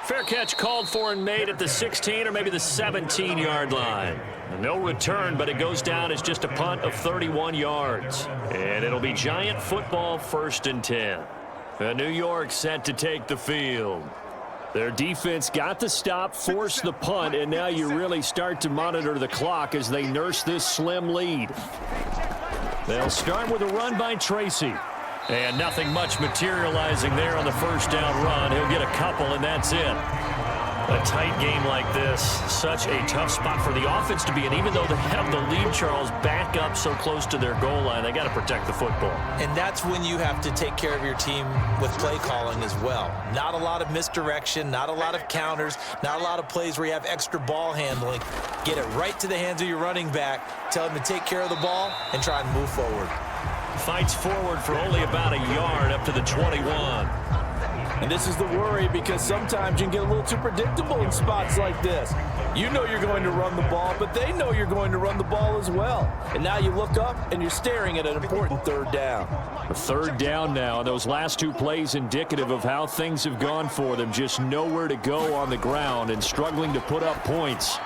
Fair catch called for and made at the 16 or maybe the 17-yard line. No return, but it goes down as just a punt of 31 yards. And it'll be Giant football 1st and 10. New York set to take the field. Their defense got the stop, forced the punt, and now you really start to monitor the clock as they nurse this slim lead. They'll start with a run by Tracy. And nothing much materializing there on the first down run. He'll get a couple, and that's it. A tight game like this, such a tough spot for the offense to be in. Even though they have the lead, Charles, back up so close to their goal line, they got to protect the football. And that's when you have to take care of your team with play calling as well. Not a lot of misdirection, not a lot of counters, not a lot of plays where you have extra ball handling. Get it right to the hands of your running back, tell him to take care of the ball, and try and move forward. Fights forward for only about a yard up to the 21. And this is the worry because sometimes you can get a little too predictable in spots like this. You know you're going to run the ball, but they know you're going to run the ball as well. And now you look up and you're staring at an important third down. A third down now. Those last two plays indicative of how things have gone for them. Just nowhere to go on the ground and struggling to put up points.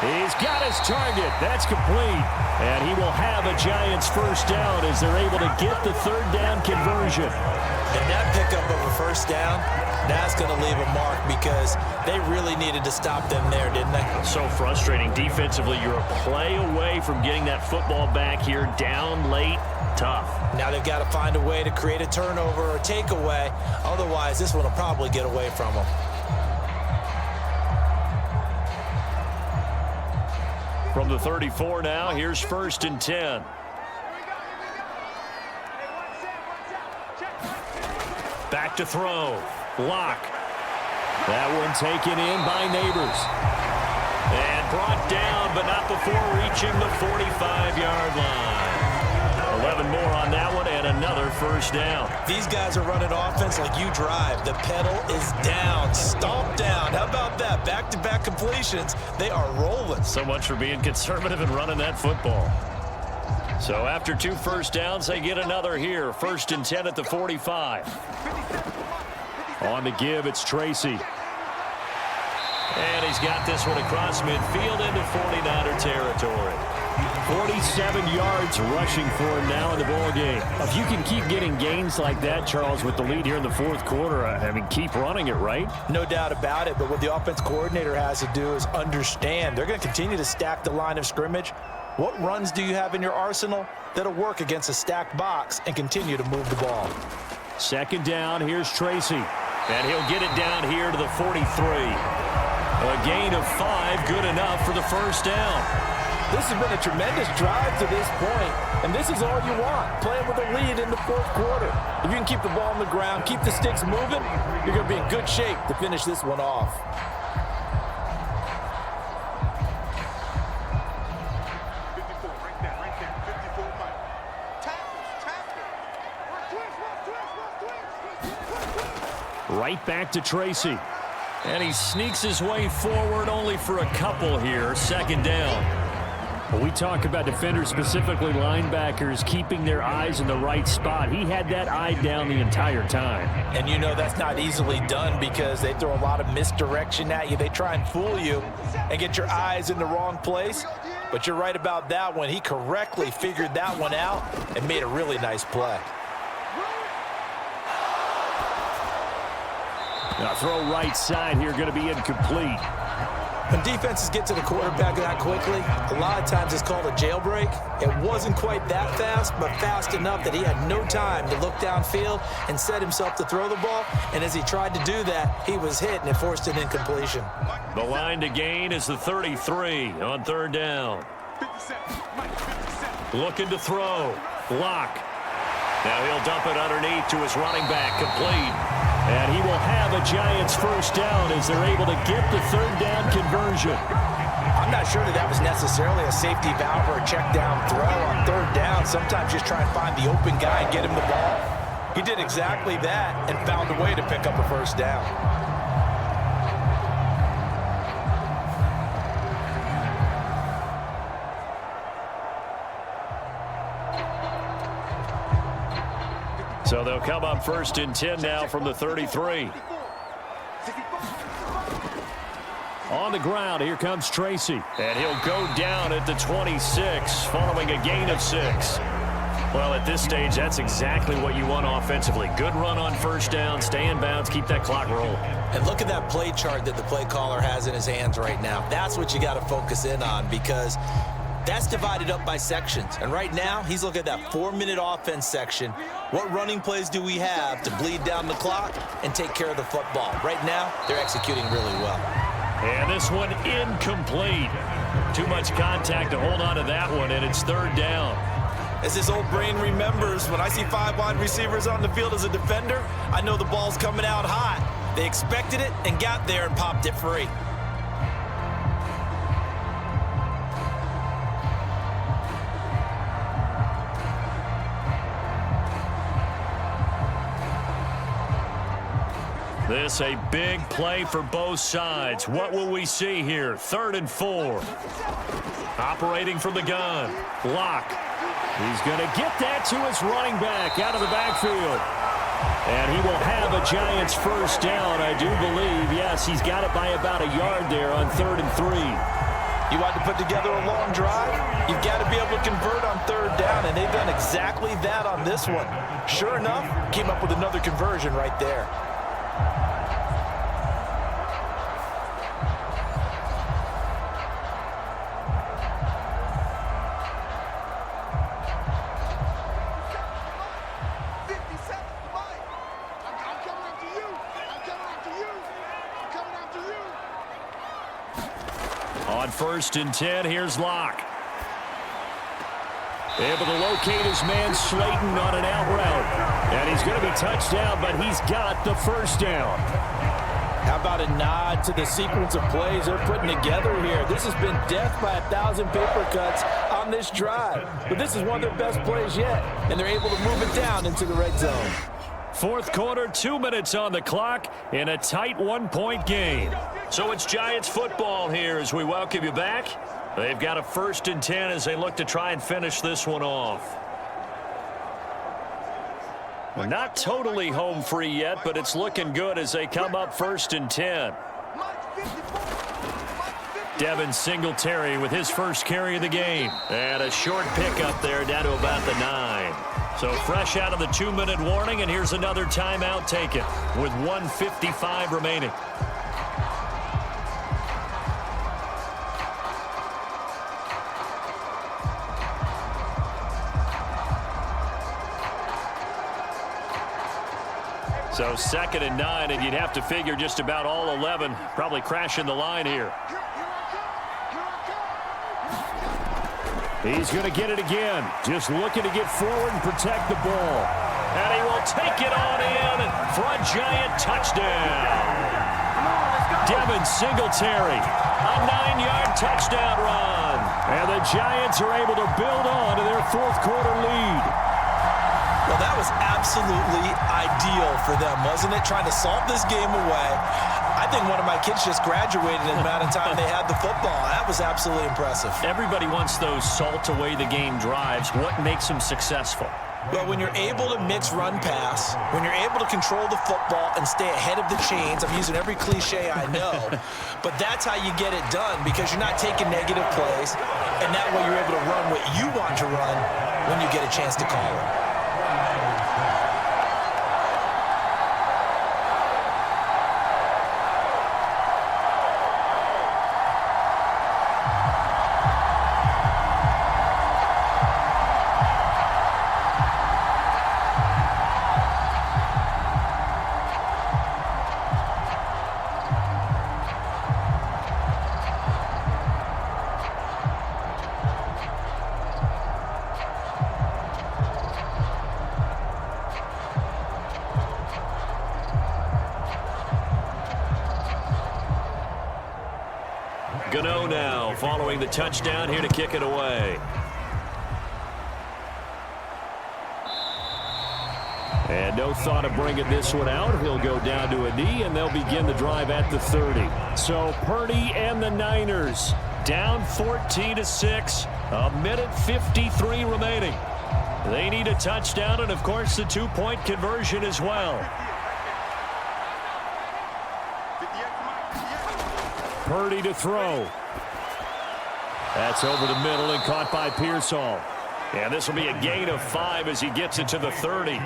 He's got his target. That's complete. And he will have a Giants first down as they're able to get the third down conversion. And that pickup of a first down, that's going to leave a mark because they really needed to stop them there, didn't they? So frustrating. Defensively, you're a play away from getting that football back here down late. Tough. Now they've got to find a way to create a turnover or a takeaway. Otherwise, this one will probably get away from them. From the 34 now, here's 1st and 10. Back to throw. Lock. That one taken in by Neighbors. And brought down, but not before reaching the 45-yard line. 11 more on that one, and another first down. These guys are running offense like you drive. The pedal is down, stomp down. How about that? Back-to-back completions. They are rolling. So much for being conservative and running that football. So after 2 first downs, they get another here. 1st and 10 at the 45. On the give, it's Tracy. And he's got this one across midfield into 49er territory. 47 yards rushing for him now in the ball game. If you can keep getting gains like that, Charles, with the lead here in the 4th quarter, I mean, keep running it, right? No doubt about it, but what the offense coordinator has to do is understand they're going to continue to stack the line of scrimmage. What runs do you have in your arsenal that'll work against a stacked box and continue to move the ball? 2nd down, here's Tracy. And he'll get it down here to the 43. A gain of 5, good enough for the first down. This has been a tremendous drive to this point, and this is all you want, playing with a lead in the 4th quarter. If you can keep the ball on the ground, keep the sticks moving, you're going to be in good shape to finish this one off. Right back to Tracy. And he sneaks his way forward only for a couple here. 2nd down. When we talk about defenders, specifically linebackers, keeping their eyes in the right spot, he had that eye down the entire time. And you know that's not easily done because they throw a lot of misdirection at you. They try and fool you and get your eyes in the wrong place. But you're right about that one. He correctly figured that one out and made a really nice play. Now throw right side here, going to be incomplete. When defenses get to the quarterback that quickly, a lot of times it's called a jailbreak. It wasn't quite that fast, but fast enough that he had no time to look downfield and set himself to throw the ball. And as he tried to do that, he was hit and it forced an incompletion. The line to gain is the 33 on 3rd down. Looking to throw. Lock. Now he'll dump it underneath to his running back, complete. And he will have a Giants first down as they're able to get the 3rd down conversion. I'm not sure that was necessarily a safety valve or a check down throw on 3rd down. Sometimes just try and find the open guy and get him the ball. He did exactly that and found a way to pick up a first down. So they'll come up 1st and 10 now from the 33. On the ground, here comes Tracy. And he'll go down at the 26 following a gain of 6. Well, at this stage, that's exactly what you want offensively. Good run on 1st down, stay in bounds, keep that clock rolling. And look at that play chart that the play caller has in his hands right now. That's what you got to focus in on because that's divided up by sections. And right now, he's looking at that 4-minute offense section. What running plays do we have to bleed down the clock and take care of the football? Right now, they're executing really well. And this one incomplete. Too much contact to hold on to that one, and it's 3rd down. As his old brain remembers, when I see 5 wide receivers on the field as a defender, I know the ball's coming out hot. They expected it and got there and popped it free. This a big play for both sides. What will we see here? 3rd and 4. Operating from the gun. Lock. He's going to get that to his running back out of the backfield. And he will have a Giants first down, I do believe. Yes, he's got it by about a yard there on 3rd and 3. You want to put together a long drive? You've got to be able to convert on 3rd down, and they've done exactly that on this one. Sure enough, came up with another conversion right there. On 1st and 10, here's Locke. Able to locate his man Slayton on an out route. And he's going to be touched down, but he's got the first down. How about a nod to the sequence of plays they're putting together here? This has been death by 1,000 paper cuts on this drive. But this is one of their best plays yet, and they're able to move it down into the red zone. 4th quarter, 2 minutes on the clock in a tight 1-point game. So it's Giants football here as we welcome you back. They've got a 1st and 10 as they look to try and finish this one off. Not totally home free yet, but it's looking good as they come up 1st and 10. Devin Singletary with his first carry of the game. And a short pickup there down to about the 9. So fresh out of the 2-minute warning, and here's another timeout taken with 1:55 remaining. So 2nd and 9, and you'd have to figure just about all 11 probably crashing the line here. He's going to get it again. Just looking to get forward and protect the ball. And he will take it on in for a Giant touchdown. Devin Singletary, a 9-yard touchdown run. And the Giants are able to build on to their 4th quarter lead. Well, that was absolutely ideal for them, wasn't it? Trying to salt this game away. I think one of my kids just graduated in the amount of time they had the football. That was absolutely impressive. Everybody wants those salt away the game drives. What makes them successful? Well, when you're able to mix run pass, when you're able to control the football and stay ahead of the chains, I'm using every cliche I know, but that's how you get it done because you're not taking negative plays, and that way you're able to run what you want to run when you get a chance to call it. Gano now following the touchdown here to kick it away. And no thought of bringing this one out. He'll go down to a knee, and they'll begin the drive at the 30. So Purdy and the Niners down 14-6. A minute 53 remaining. They need a touchdown and, of course, the 2-point conversion as well. Purdy to throw. That's over the middle and caught by Pearsall. And this will be a gain of 5 as he gets it to the 30.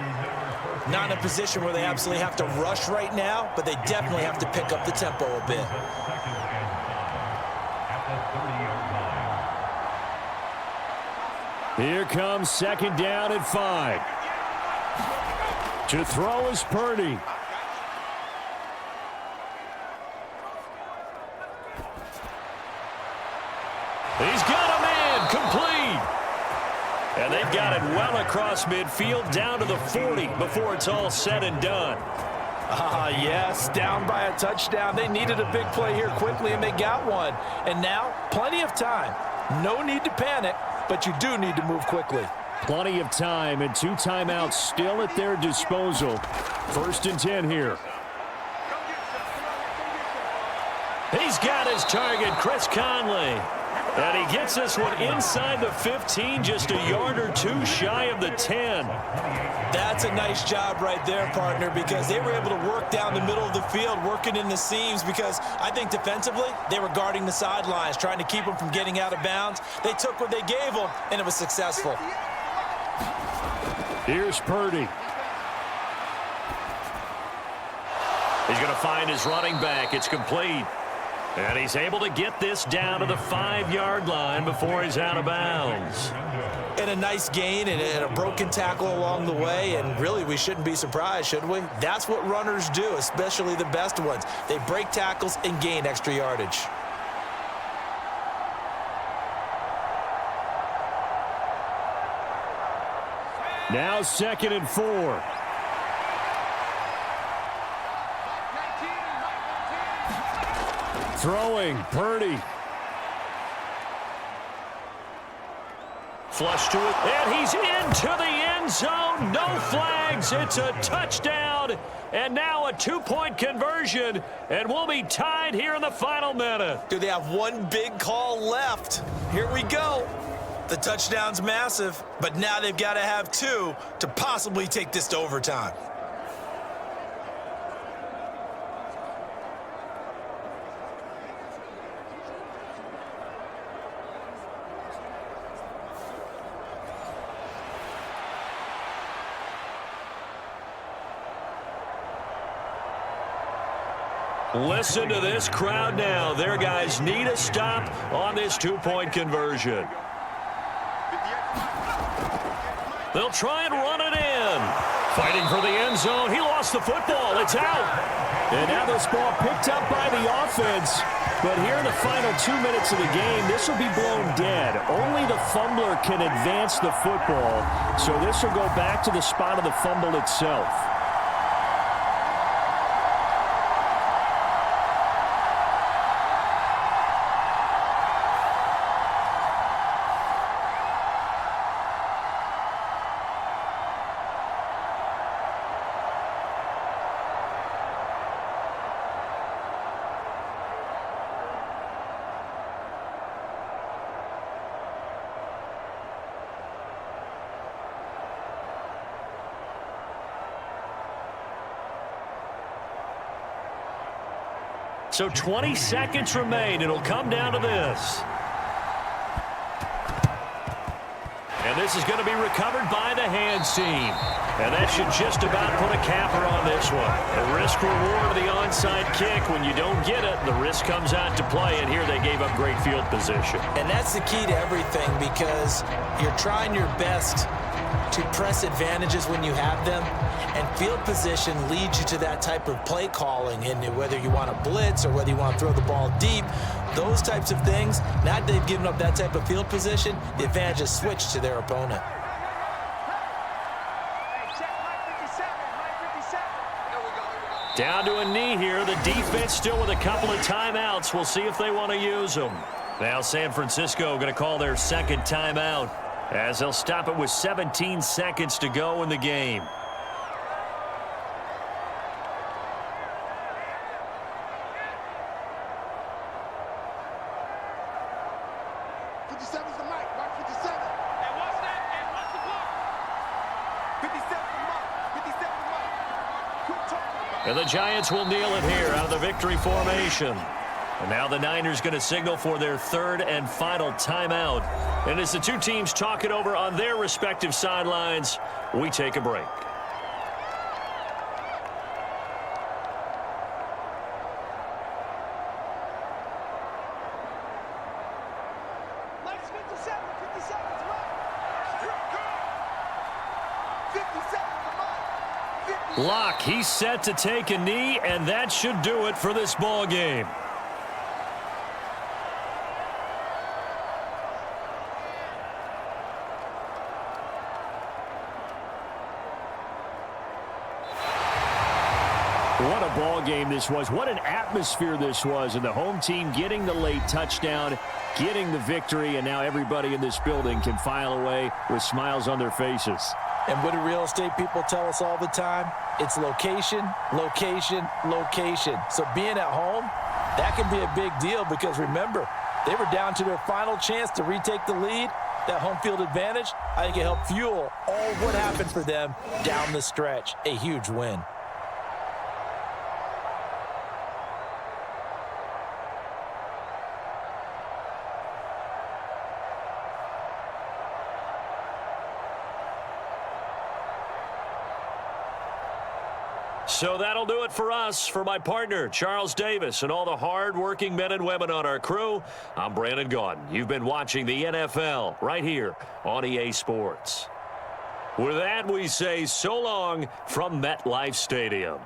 Not in a position where they absolutely have to rush right now, but they definitely have to pick up the tempo a bit. Here comes 2nd down and 5. To throw is Purdy. He's got a man complete. And they've got it well across midfield down to the 40 before it's all said and done. Yes, down by a touchdown. They needed a big play here quickly, and they got one. And now, plenty of time. No need to panic, but you do need to move quickly. Plenty of time and 2 timeouts still at their disposal. 1st and 10 here. He's got his target, Chris Conley. And he gets this one inside the 15, just a yard or two shy of the 10. That's a nice job right there, partner, because they were able to work down the middle of the field, working in the seams, because I think defensively they were guarding the sidelines, trying to keep them from getting out of bounds. They took what they gave them, and it was successful. Here's Purdy. He's going to find his running back. It's complete. And he's able to get this down to the 5-yard line before he's out of bounds. And a nice gain and a broken tackle along the way, and really we shouldn't be surprised, should we? That's what runners do, especially the best ones. They break tackles and gain extra yardage. Now 2nd and 4. Throwing, Purdy. Flush to it, and he's into the end zone. No flags. It's a touchdown, and now a 2-point conversion, and we'll be tied here in the final minute. Do they have one big call left? Here we go. The touchdown's massive, but now they've got to have 2 to possibly take this to overtime. Listen to this crowd now. Their guys need a stop on this 2-point conversion. They'll try and run it in. Fighting for the end zone. He lost the football. It's out. And now this ball picked up by the offense. But here in the final 2 minutes of the game, this will be blown dead. Only the fumbler can advance the football. So this will go back to the spot of the fumble itself. So 20 seconds remain. It'll come down to this. And this is going to be recovered by the hands team. And that should just about put a capper on this one. The risk reward of the onside kick. When you don't get it, the risk comes out to play. And here they gave up great field position. And that's the key to everything, because you're trying your best to press advantages when you have them, and field position leads you to that type of play calling, and whether you want to blitz or whether you want to throw the ball deep, those types of things. Now that they've given up that type of field position, the advantage is switched to their opponent. Down to a knee here. The defense still with a couple of timeouts. We'll see if they want to use them. Now San Francisco going to call their second timeout, as they'll stop it with 17 seconds to go in the game. And the Giants will kneel it here out of the victory formation. And now the Niners going to signal for their third and final timeout. And as the two teams talk it over on their respective sidelines, we take a break. Locke, he's set to take a knee, and that should do it for this ball game. What a ball game this was. What an atmosphere this was. And the home team getting the late touchdown, getting the victory, and now everybody in this building can file away with smiles on their faces. And what do real estate people tell us all the time? It's location, location, location. So being at home, That can be a big deal because, remember, they were down to their final chance to retake the lead. That home field advantage, I think it helped fuel all what happened for them down the stretch. A huge win. So that'll do it for us. For my partner, Charles Davis, and all the hard-working men and women on our crew, I'm Brandon Gaudin. You've been watching the NFL right here on EA Sports. With that, we say so long from MetLife Stadium.